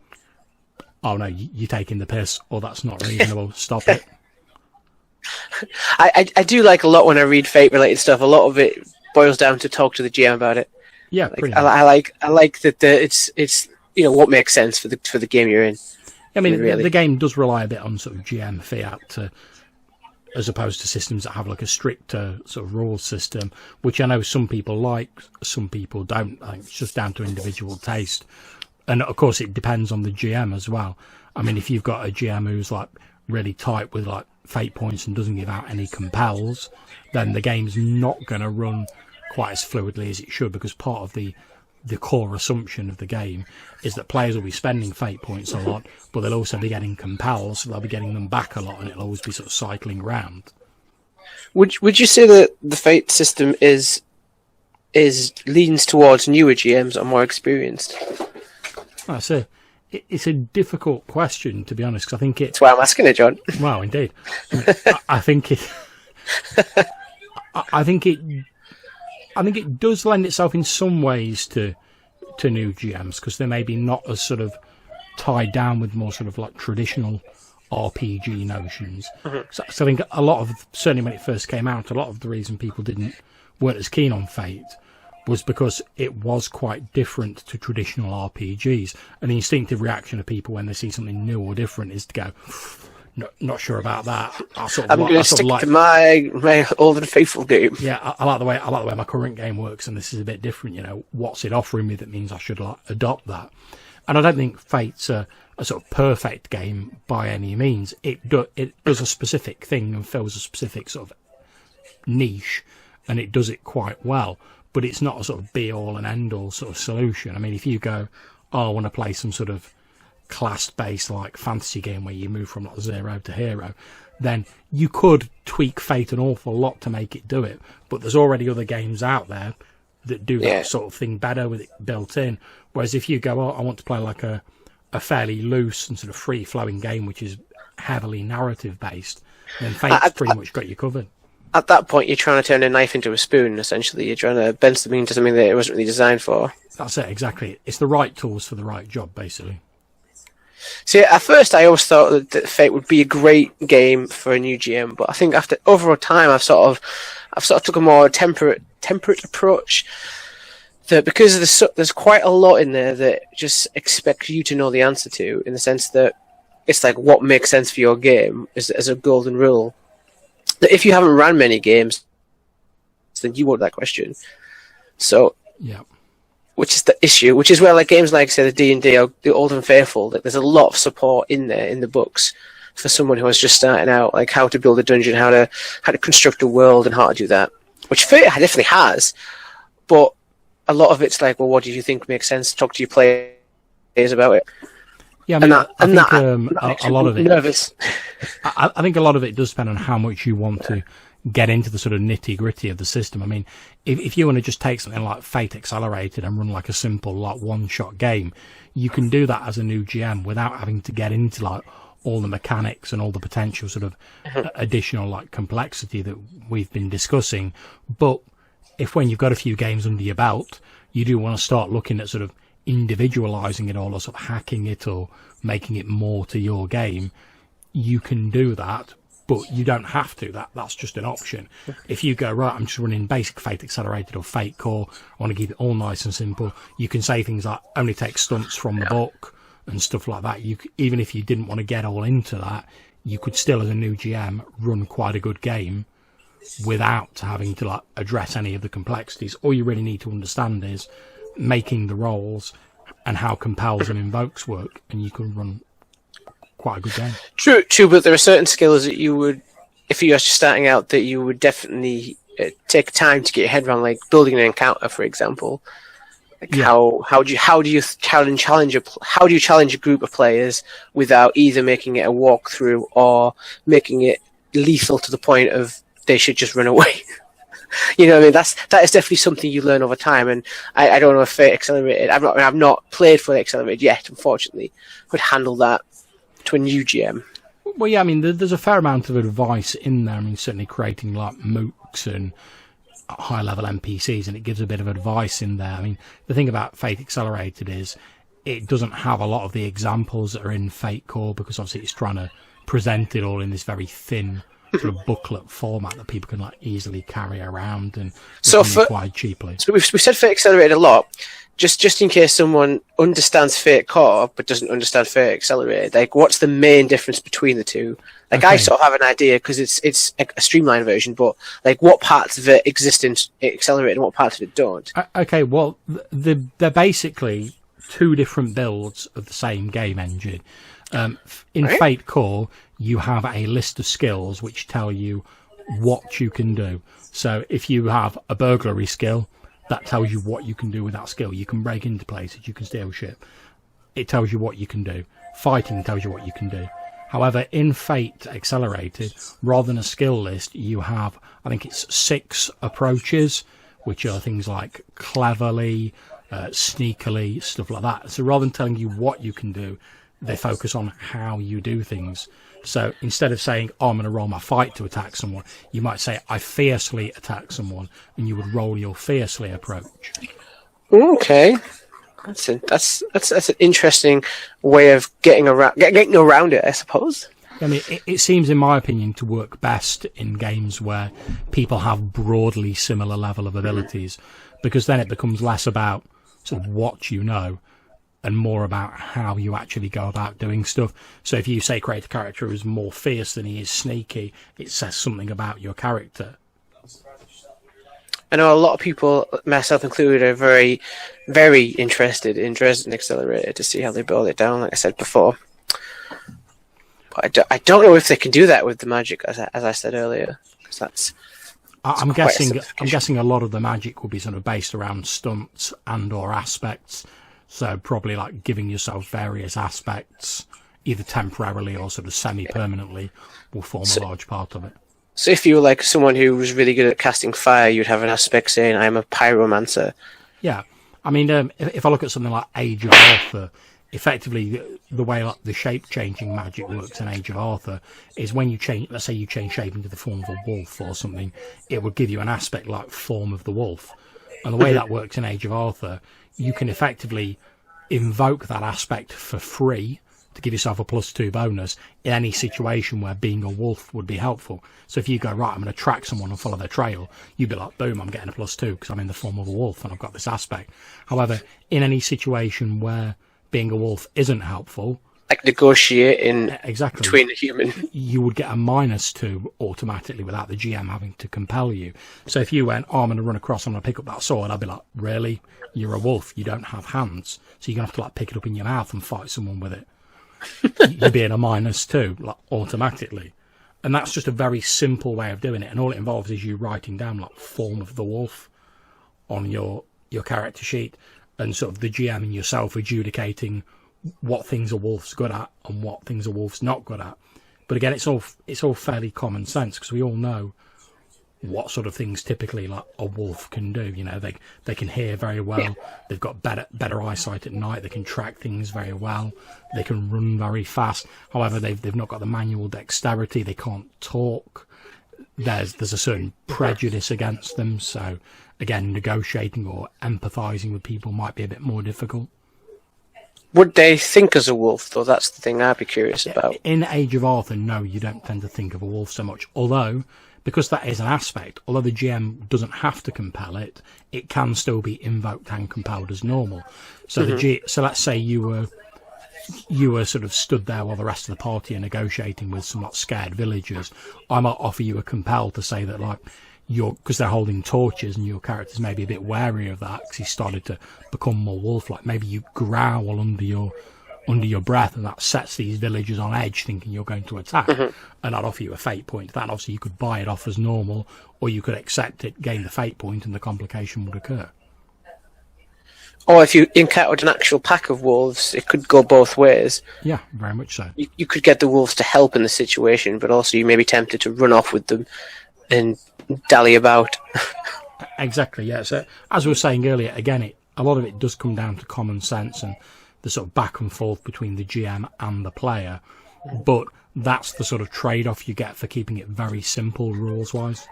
oh no, you're taking the piss, or that's not reasonable, stop it. I do like a lot when I read Fate-related stuff. A lot of it boils down to talk to the GM about it. Yeah, I like that it's what makes sense for the game you're in. I mean, really. the game does rely a bit on sort of GM fiat as opposed to systems that have like a stricter sort of rules system, which I know some people like, some people don't. I think it's just down to individual taste. And of course, it depends on the GM as well. I mean, if you've got a GM who's like really tight with like fate points and doesn't give out any compels, then the game's not going to run quite as fluidly as it should, because part of the core assumption of the game is that players will be spending fate points a lot, but they'll also be getting compels, so they'll be getting them back a lot, and it'll always be sort of cycling around. Would you say that the fate system is leans towards newer GMs or more experienced? I see. It's a difficult question, to be honest, because I think That's why I'm asking it, John. Well, indeed. I think it. I think it does lend itself in some ways to new GMs, because they're maybe not as sort of tied down with more sort of like traditional RPG notions. Mm-hmm. So I think a lot of, certainly when it first came out, a lot of the reason people weren't as keen on Fate was because it was quite different to traditional RPGs, and the instinctive reaction of people when they see something new or different is to go, not sure about that. I'm going to stick to my old and faithful game. Yeah, I like the way my current game works, and this is a bit different. You know, what's it offering me that means I should adopt that? And I don't think Fate's a sort of perfect game by any means. It does a specific thing and fills a specific sort of niche, and it does it quite well. But it's not a sort of be-all and end-all sort of solution. I mean, if you go, I want to play some sort of class-based like fantasy game where you move from like 0 to hero, then you could tweak Fate an awful lot to make it do it. But there's already other games out there that do that sort of thing better with it built in. Whereas if you go, I want to play like a fairly loose and sort of free-flowing game which is heavily narrative-based, then Fate's pretty much got you covered. At that point, you're trying to turn a knife into a spoon, essentially. You're trying to bend something into something that it wasn't really designed for. That's it, exactly. It's the right tools for the right job, basically. See, at first I always thought that Fate would be a great game for a new GM, but I think after over time I've sort of took a more temperate approach. That because there's quite a lot in there that just expects you to know the answer to, in the sense that it's like what makes sense for your game as a golden rule. That if you haven't ran many games, then you won't that question. So, yeah, which is the issue. Which is where like games like say the D&D or the Old and Faithful, that there's a lot of support in there in the books for someone who is just starting out, like how to build a dungeon, how to construct a world, and how to do that. Which Fate definitely has, but a lot of it's like, well, what do you think makes sense? Talk to your players about it. Yeah, I mean, I think a lot of it. Nervous. I think a lot of it does depend on how much you want to get into the sort of nitty gritty of the system. I mean, if you want to just take something like Fate Accelerated and run like a simple like one shot game, you can do that as a new GM without having to get into like all the mechanics and all the potential sort of additional like complexity that we've been discussing. But if when you've got a few games under your belt, you do want to start looking at sort of individualizing it all or sort of hacking it or making it more to your game, you can do that, but you don't have to. That's just an option. If you go, right, I'm just running basic Fate Accelerated or Fate Core, I want to keep it all nice and simple, you can say things like only take stunts from the book and stuff like that. Even if you didn't want to get all into that, you could still, as a new GM, run quite a good game without having to like address any of the complexities. All you really need to understand is making the rolls and how compels and invokes work, and you can run quite a good game. True, but there are certain skills that you would, if you are just starting out, that you would definitely take time to get your head around, like building an encounter, for example. Like how do you challenge a group of players without either making it a walkthrough or making it lethal to the point of they should just run away. You know what I mean? That is definitely something you learn over time, and I don't know if Fate Accelerated, I've not played Fate Accelerated yet, unfortunately, would handle that to a new GM. Well, yeah, I mean, there's a fair amount of advice in there. I mean, certainly creating like MOOCs and high-level NPCs, and it gives a bit of advice in there. I mean, the thing about Fate Accelerated is it doesn't have a lot of the examples that are in Fate Core, because obviously it's trying to present it all in this very thin sort of booklet format that people can like easily carry around and So quite cheaply. So we've said Fate Accelerated a lot. Just in case someone understands Fate Core but doesn't understand Fate Accelerated, like what's the main difference between the two? Like I sort of have an idea because it's a streamlined version, but like what parts of it exist in Accelerated and what parts of it don't? Okay, well, they're basically two different builds of the same game engine. In Fate Core, you have a list of skills which tell you what you can do. So if you have a burglary skill, that tells you what you can do with that skill. You can break into places, you can steal shit. It tells you what you can do. Fighting tells you what you can do. However, in Fate Accelerated, rather than a skill list, you have, I think it's 6 approaches, which are things like cleverly, sneakily, stuff like that. So rather than telling you what you can do, they focus on how you do things. So instead of saying, oh, I'm going to roll my fight to attack someone, you might say, I fiercely attack someone, and you would roll your fiercely approach. Okay. That's an interesting way of getting around it, I suppose. I mean, it seems, in my opinion, to work best in games where people have broadly similar level of abilities, because then it becomes less about sort of what you know and more about how you actually go about doing stuff. So if you, say, create a character who's more fierce than he is sneaky, it says something about your character. I know a lot of people, myself included, are very, very interested in Dresden Accelerated to see how they build it down, like I said before. But I don't know if they can do that with the magic, as I said earlier. Because that's I'm guessing a lot of the magic will be sort of based around stunts and or aspects. So probably like giving yourself various aspects, either temporarily or sort of semi-permanently, will form a large part of it. So if you were like someone who was really good at casting fire, you'd have an aspect saying, I'm a pyromancer. Yeah. I mean, if I look at something like Age of Arthur, effectively the way like the shape-changing magic works in Age of Arthur is when you change, let's say you change shape into the form of a wolf or something, it would give you an aspect like form of the wolf. And the way that works in Age of Arthur, you can effectively invoke that aspect for free to give yourself a +2 bonus in any situation where being a wolf would be helpful. So if you go, right, I'm going to track someone and follow their trail, you'd be like, boom, I'm getting a +2 because I'm in the form of a wolf and I've got this aspect. However, in any situation where being a wolf isn't helpful, like negotiating between a human, you would get a -2 automatically without the GM having to compel you. So if you went, oh, I'm going to run across, I'm going to pick up that sword, I'd be like, really? You're a wolf, you don't have hands, so you're going to have to like pick it up in your mouth and fight someone with it. You'd be in a -2 like automatically. And that's just a very simple way of doing it, and all it involves is you writing down like form of the wolf on your character sheet, and sort of the GM and yourself adjudicating what things a wolf's good at and what things a wolf's not good at. But again, it's all fairly common sense, because we all know what sort of things typically like a wolf can do. You know, they can hear very well, they've got better eyesight at night, they can track things very well, they can run very fast. However, they've not got the manual dexterity, they can't talk, there's a certain prejudice against them. So again, negotiating or empathizing with people might be a bit more difficult. Would they think as a wolf, though? That's the thing I'd be curious about. In Age of Arthur, no, you don't tend to think of a wolf so much. Although, because that is an aspect, although the GM doesn't have to compel it, it can still be invoked and compelled as normal. So so let's say you were sort of stood there while the rest of the party are negotiating with some like scared villagers. I might offer you a compel to say that like because they're holding torches and your character's maybe a bit wary of that because he's started to become more wolf-like. Maybe you growl under your breath, and that sets these villagers on edge, thinking you're going to attack. And I'd offer you a fate point. That obviously you could buy it off as normal, or you could accept it, gain the fate point, and the complication would occur. Or if you encountered an actual pack of wolves, it could go both ways. Yeah, very much so. You could get the wolves to help in the situation, but also you may be tempted to run off with them and dally about. Exactly, yeah. So as we were saying earlier, again, a lot of it does come down to common sense and the sort of back and forth between the GM and the player. But that's the sort of trade-off you get for keeping it very simple rules-wise.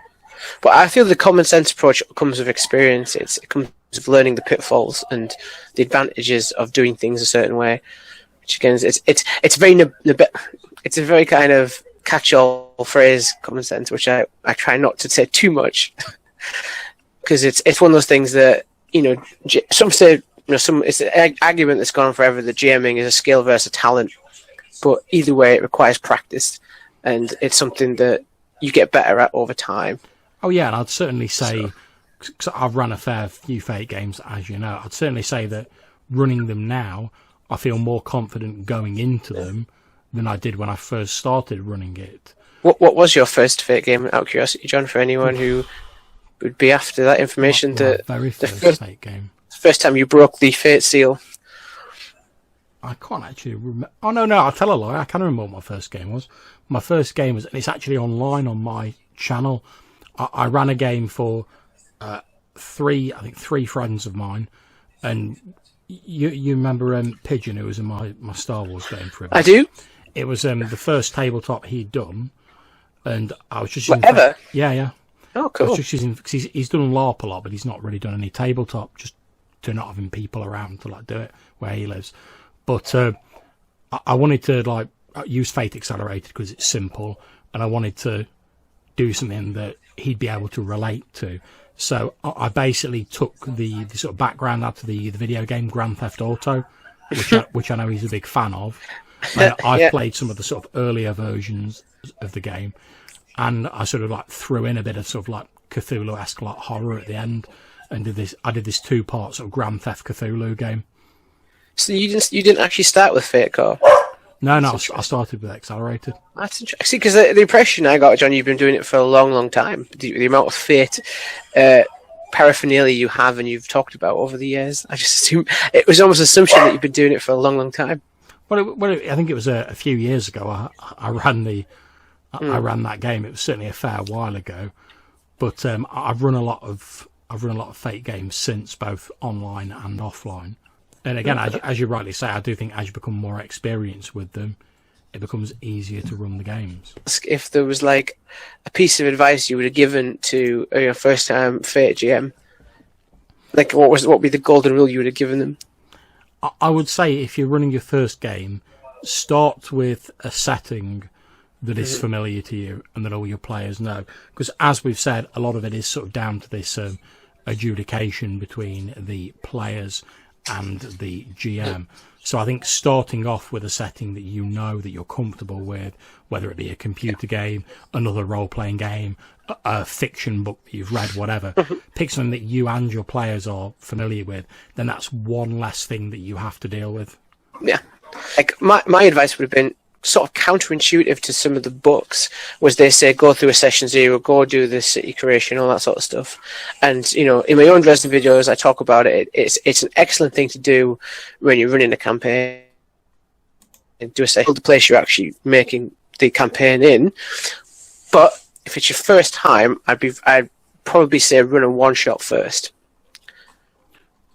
But I feel the common sense approach comes with experience. It comes with learning the pitfalls and the advantages of doing things a certain way. Which again, it's a very kind of catch-all phrase, common sense, which I try not to say too much, because it's one of those things that, you know, some say, you know, it's an argument that's gone on forever that GMing is a skill versus a talent, but either way, it requires practice, and it's something that you get better at over time. Oh yeah, and I'd certainly say, because I've run a fair few Fate games, as you know, I'd certainly say that running them now, I feel more confident going into them than I did when I first started running it. What was your first Fate game, out of curiosity, John, for anyone who would be after that information? My very first Fate game. First time you broke the Fate seal. I can't actually remember. Oh, no, I'll tell a lie. I can remember what my first game was. My first game was, and it's actually online on my channel. I ran a game for three friends of mine. And you remember Pigeon, who was in my Star Wars game for a bit? I do. It was the first tabletop he'd done. And I was just Whatever? Yeah. Oh, I cool. was just using, because he's done LARP a lot, but he's not really done any tabletop, just to not having people around to like do it where he lives. But I wanted to use Fate Accelerated because it's simple, and I wanted to do something that he'd be able to relate to. So I basically took the sort of background out to the video game Grand Theft Auto, which I know he's a big fan of. And I've played some of the sort of earlier versions of the game, and I sort of like threw in a bit of sort of like Cthulhu-esque like horror at the end, and I did this 2-part sort of Grand Theft Cthulhu game. So you didn't actually start with Fate Core? No, I started with Accelerated. That's interesting. See, because the impression I got, John, you've been doing it for a long, long time. The amount of Fate paraphernalia you have and you've talked about over the years, I just assume it was almost an assumption that you've been doing it for a long, long time. Well, I think it was a few years ago. I ran I ran that game. It was certainly a fair while ago, but I've run a lot of Fate games since, both online and offline. And again, as you rightly say, I do think as you become more experienced with them, it becomes easier to run the games. If there was like a piece of advice you would have given to your first time Fate GM, like what would be the golden rule you would have given them? I would say if you're running your first game, start with a setting that is familiar to you and that all your players know. Because as we've said, a lot of it is sort of down to this adjudication between the players and the GM. So I think starting off with a setting that you know that you're comfortable with, whether it be a computer game, another role-playing game, a fiction book that you've read, whatever, pick something that you and your players are familiar with, then that's one less thing that you have to deal with. Yeah. Like my advice would have been sort of counterintuitive to some of the books, was they say go through a session 0, go do the city creation, all that sort of stuff. And you know, in my own Dresden videos, I talk about it. It's an excellent thing to do when you're running a campaign. And do a session, the place you're actually making the campaign in. But if it's your first time, I'd probably say run a one-shot first.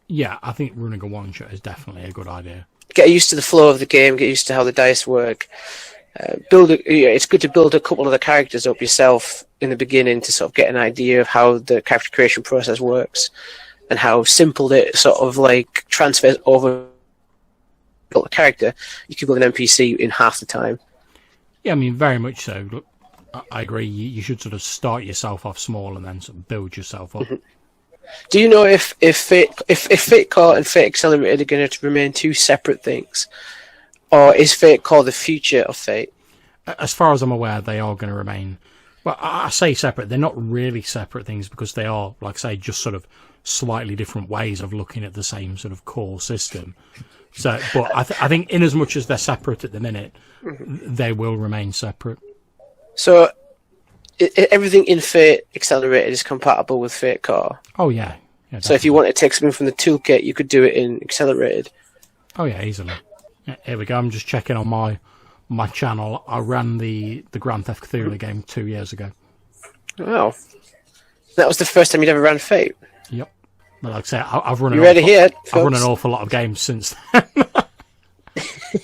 Yeah, I think running a one-shot is definitely a good idea. Get used to the flow of the game, get used to how the dice work. It's good to build a couple of the characters up yourself in the beginning to sort of get an idea of how the character creation process works and how simple it sort of like transfers over build a character. You can build an NPC in half the time. Yeah, I mean, very much so. Look, I agree. You should sort of start yourself off small and then sort of build yourself up. Do you know if Fate Core and Fate Accelerated are going to remain two separate things, or is Fate Core the future of Fate? As far as I'm aware, they are going to remain. Well, I say separate. They're not really separate things because they are, like I say, just sort of slightly different ways of looking at the same sort of core system. So, but I think in as much as they're separate at the minute, they will remain separate. So everything in Fate Accelerated is compatible with Fate Core? Oh, yeah. So if you want to take something from the toolkit, you could do it in Accelerated? Oh, yeah, easily. Yeah, here we go. I'm just checking on my channel. I ran the Grand Theft Cthulhu game 2 years ago. Wow. That was the first time you'd ever ran Fate? Yep. But like I say, I've run I've run an awful lot of games since then.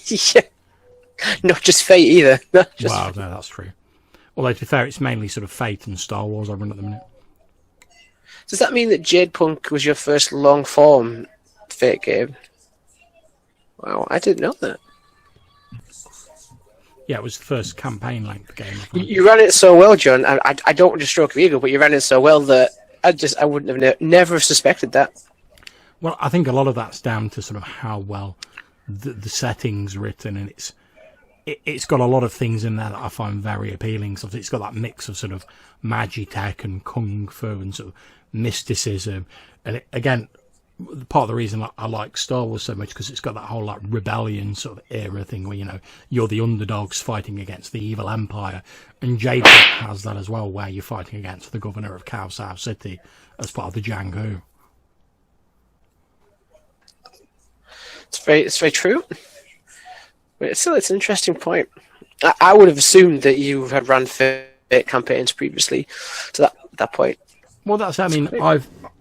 Yeah. Not just Fate either. Wow, no, that's true. Although, to be fair, it's mainly sort of Fate and Star Wars I run at the minute. Does that mean that Jade Punk was your first long-form Fate game? Wow, I didn't know that. Yeah, it was the first campaign length game. You ran it so well, John. I don't want to stroke your ego, but you ran it so well that I wouldn't have never suspected that. Well, I think a lot of that's down to sort of how well the setting's written, and it's got a lot of things in there that I find very appealing. So it's got that mix of sort of magitech and kung fu and sort of mysticism. And again, part of the reason I like Star Wars so much because it's got that whole like rebellion sort of era thing where, you know, you're the underdogs fighting against the evil empire, and Jade has that as well, where you're fighting against the governor of Khao South City as part of the Jangu. It's very true. But it's an interesting point. I would have assumed that you had run Fate campaigns previously to that point. Well, that's. I mean,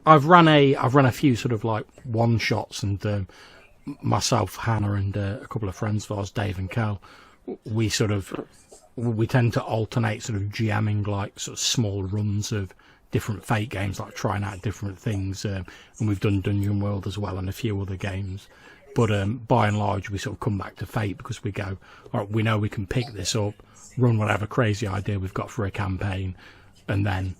I've run a few sort of like one shots, and myself, Hannah, and a couple of friends of ours, Dave and Cal, we tend to alternate sort of GMing like sort of small runs of different Fate games, like trying out different things, and we've done Dungeon World as well and a few other games. But by and large, we sort of come back to Fate because we go, all right, we know we can pick this up, run whatever crazy idea we've got for a campaign, and then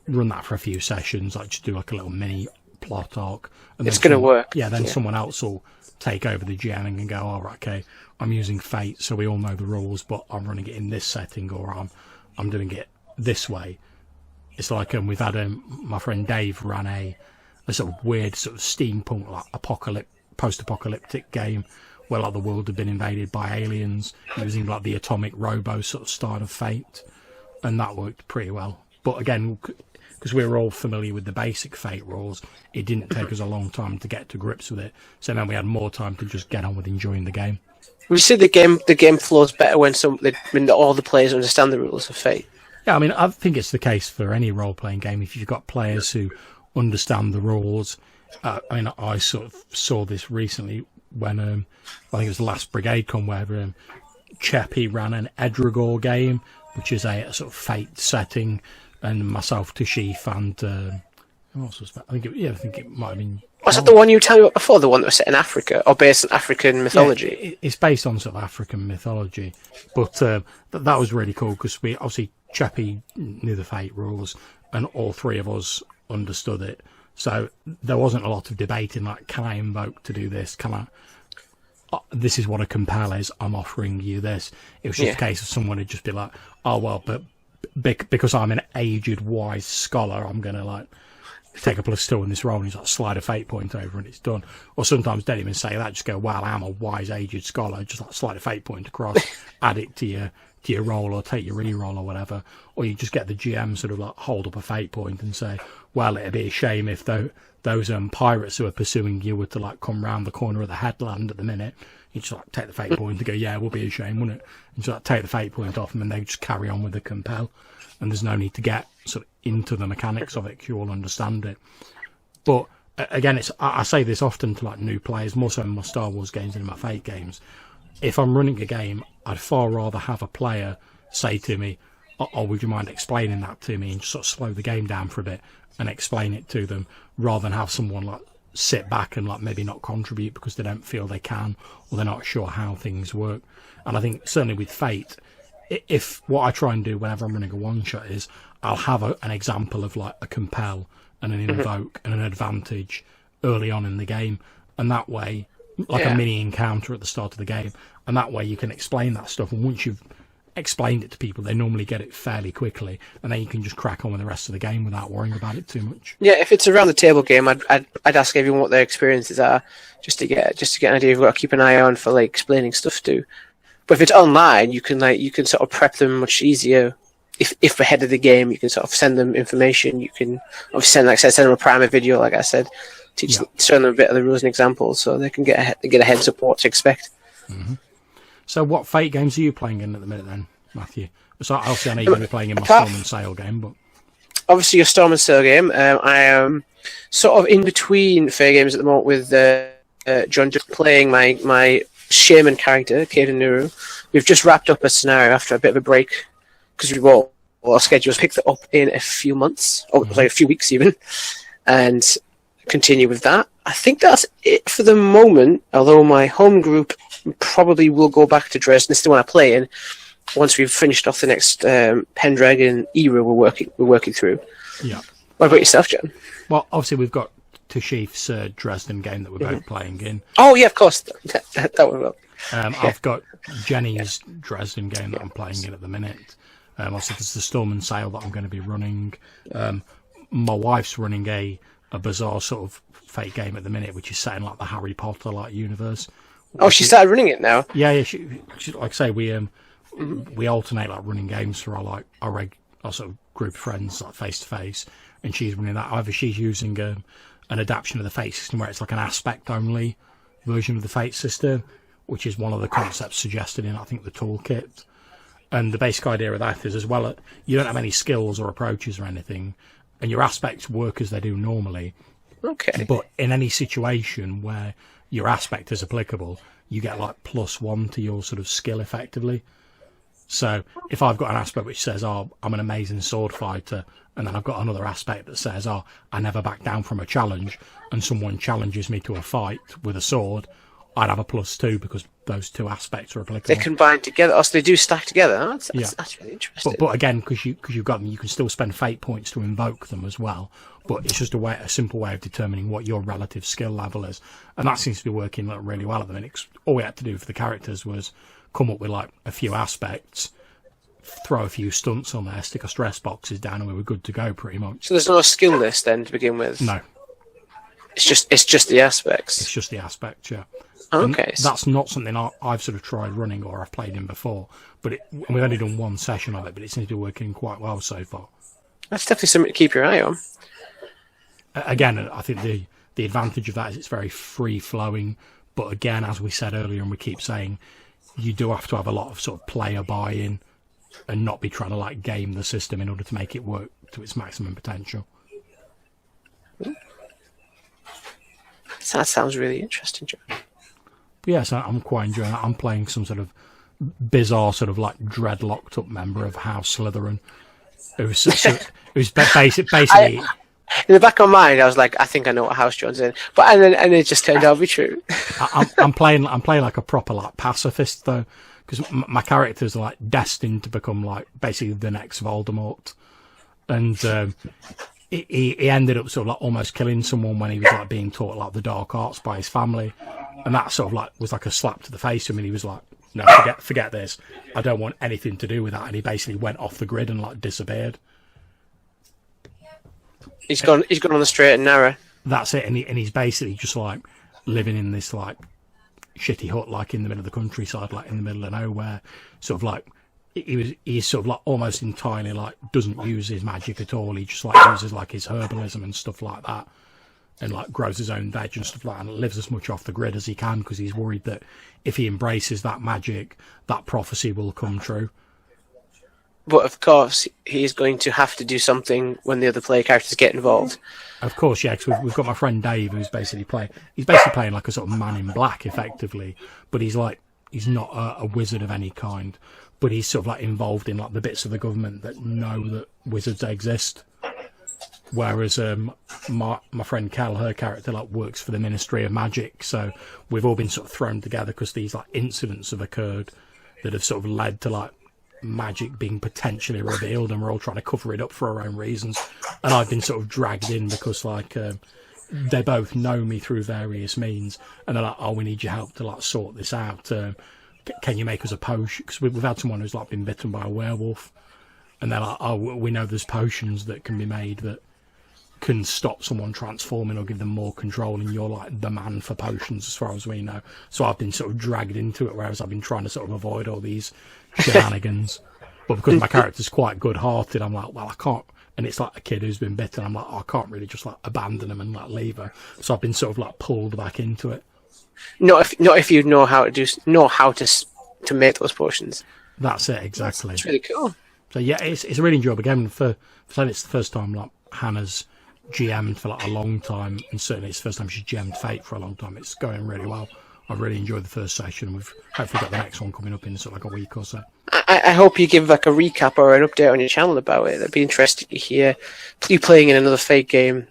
run that for a few sessions, like just do like a little mini plot arc. And it's going to work. Yeah, then someone else will take over the GMing and go, all right, okay, I'm using Fate, so we all know the rules, but I'm running it in this setting, or I'm doing it this way. It's like we've had my friend Dave ran a sort of weird sort of steampunk, like post-apocalyptic game where like the world had been invaded by aliens using like the atomic robo sort of style of Fate, and that worked pretty well. But again, because we were all familiar with the basic Fate rules, it didn't take us a long time to get to grips with it, so then we had more time to just get on with enjoying the game. We see the game flows better when all the players understand the rules of Fate. Yeah, I mean, I think it's the case for any role-playing game. If you've got players who understand the rules, I mean, I sort of saw this recently when I think it was the last Brigade Con where Cheppy ran an Edragor game, which is a sort of Fate setting, and myself, Tashif, and who else was that? I think it might have been. Was that the one you were telling me about before? The one that was set in Africa or based on African mythology? Yeah, it's based on sort of African mythology, but that was really cool because we obviously Cheppy knew the Fate rules, and all three of us understood it. So there wasn't a lot of debating, like, can I invoke to do this? Can I? This is what a compel is. I'm offering you this. It was just a case of someone would just be like, oh, well, but because I'm an aged, wise scholar, I'm going to, like, take a +2 in this roll, and he's like, slide a Fate point over and it's done. Or sometimes don't even say that, just go, well, I'm a wise, aged scholar, just like slide a Fate point across, add it to your roll, or take your re-roll or whatever. Or you just get the GM sort of like hold up a Fate point and say, well, it'd be a shame if those pirates who are pursuing you were to like come round the corner of the headland at the minute. You just like take the Fate point and go, yeah, it would be a shame, wouldn't it? And just like take the Fate point off them, and they just carry on with the compel. And there's no need to get sort of into the mechanics of it, because you all understand it. But again, I say this often to like new players, more so in my Star Wars games than in my Fate games. If I'm running a game, I'd far rather have a player say to me, oh, would you mind explaining that to me, and just sort of slow the game down for a bit and explain it to them, rather than have someone like sit back and like maybe not contribute because they don't feel they can, or they're not sure how things work. And I think certainly with Fate, if what I try and do whenever I'm running a one-shot is I'll have an example of like a compel and an invoke and an advantage early on in the game, and that way, like a mini encounter at the start of the game, and that way you can explain that stuff, and once you've explained it to people, they normally get it fairly quickly, and then you can just crack on with the rest of the game without worrying about it too much. Yeah, if it's a round the table game, I'd ask everyone what their experiences are, just to get an idea of what to keep an eye on for like explaining stuff to. But if it's online, you can sort of prep them much easier. If ahead of the game, you can sort of send them information. You can obviously send them a primer video, like I said, show them a bit of the rules and examples, so they can get a heads up what to expect. Mm-hmm. So, what Fate games are you playing in at the minute, then, Matthew? So, obviously, I know you're going to be playing in my Storm and Sail game, but obviously your Storm and Sail game. I am sort of in between Fate games at the moment with John, just playing my Shaman character, Caden Nuru. We've just wrapped up a scenario after a bit of a break, because our schedules picked it up in a few months, or like a few weeks even, and continue with that. I think that's it for the moment. Although my home group probably will go back to Dresden. This is the one I play in. Once we've finished off the next Pendragon era we're working through. Yeah. What about yourself, John? Well, obviously we've got Tashif's Dresden game that we're both playing in. Oh yeah, of course. That one will. I've got Jenny's Dresden game that I'm playing in at the minute. Also, there's the Storm and Sail that I'm going to be running. My wife's running a bizarre sort of fake game at the minute, which is set in like the Harry Potter like universe. Oh, she started running it now. Yeah. She, like I say, we alternate like running games for our sort of group of friends like face to face, and she's running that. Either she's using an adaptation of the Fate system where it's like an aspect only version of the Fate system, which is one of the concepts suggested in I think the toolkit. And the basic idea of that is as well, you don't have any skills or approaches or anything, and your aspects work as they do normally. Okay. But in any situation where your aspect is applicable, you get like +1 to your sort of skill effectively. So if I've got an aspect which says, oh, I'm an amazing sword fighter, and then I've got another aspect that says, oh, I never back down from a challenge, and someone challenges me to a fight with a sword, I'd have a +2 because those two aspects are applicable. They combine together. Oh, so they do stack together. Oh, that's really interesting. But again, because you've got them, you can still spend fate points to invoke them as well. But it's just a simple way of determining what your relative skill level is, and that seems to be working like really well at the minute. All we had to do for the characters was come up with like a few aspects, throw a few stunts on there, stick our stress boxes down, and we were good to go pretty much. So there's no skill list then to begin with. No, it's just the aspects. It's just the aspects, yeah. Okay. And that's not something I've sort of tried running or I've played in before, but we've only done one session of it, but it seems to be working quite well so far. That's definitely something to keep your eye on. Again, I think the advantage of that is it's very free flowing, but again, as we said earlier, and we keep saying, you do have to have a lot of sort of player buy-in and not be trying to like game the system in order to make it work to its maximum potential. That sounds really interesting, John. But yes, I'm quite enjoying that. I'm playing some sort of bizarre sort of like dreadlocked up member of House Slytherin who's basically... In the back of my mind, I was like, I think I know what House John's in, but and it just turned out to be true. I'm playing like a proper like pacifist though, because my characters are like destined to become like basically the next Voldemort, and he ended up sort of like almost killing someone when he was like being taught like the dark arts by his family, and that sort of like was like a slap to the face to him, and he was like, no, forget this, I don't want anything to do with that, and he basically went off the grid and like disappeared. He's gone on the straight and narrow. That's it, and he's basically just like living in this like shitty hut, like in the middle of the countryside, like in the middle of nowhere. Sort of like he's sort of like almost entirely like doesn't use his magic at all. He just like uses like his herbalism and stuff like that, and like grows his own veg and stuff like that, and lives as much off the grid as he can because he's worried that if he embraces that magic, that prophecy will come true. But of course, he's going to have to do something when the other player characters get involved. Of course, yeah, because we've got my friend Dave, who's basically playing like a sort of man in black, effectively. But he's not a wizard of any kind. But he's sort of like involved in like the bits of the government that know that wizards exist. Whereas my friend Kel, her character, like works for the Ministry of Magic. So we've all been sort of thrown together because these like incidents have occurred that have sort of led to like magic being potentially revealed, and we're all trying to cover it up for our own reasons. And I've been sort of dragged in because like they both know me through various means, and they're like, oh, we need your help to like sort this out. Can you make us a potion? Because we've had someone who's like been bitten by a werewolf, and they're like, oh, we know there's potions that can be made that can stop someone transforming or give them more control, and you're like the man for potions as far as we know. So I've been sort of dragged into it, whereas I've been trying to sort of avoid all these shenanigans. But because my character's quite good-hearted, I'm like, well, I can't. And it's like a kid who's been bitten. I'm like, oh, I can't really just like abandon him and like leave her. So I've been sort of like pulled back into it. Not if you know how to make those potions. That's it, exactly. It's really cool. So yeah, it's a really enjoyable game. For saying it's the first time like Hannah's GM'd for like a long time, and certainly it's the first time she's GM'd Fate for a long time. It's going really well. I've really enjoyed the first session. We've hopefully got the next one coming up in sort of like a week or so. I hope you give like a recap or an update on your channel about it. That'd be interesting to hear you playing in another Fate game.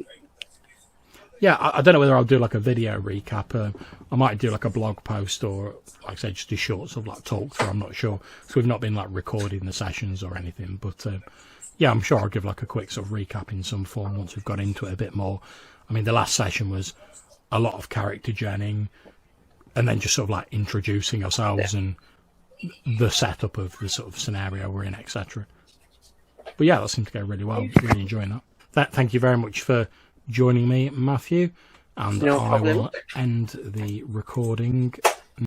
Yeah, I don't know whether I'll do like a video recap. I might do like a blog post, or like I said, just a short sort of like talk through. I'm not sure, so we've not been like recording the sessions or anything. But yeah, I'm sure I'll give like a quick sort of recap in some form once we've got into it a bit more. I mean, the last session was a lot of character genning, and then just sort of like introducing ourselves and the setup of the sort of scenario we're in, etc. But yeah, that seemed to go really well. Really enjoying that. Thank you very much for joining me, Matthew, and No I problem. will end the recording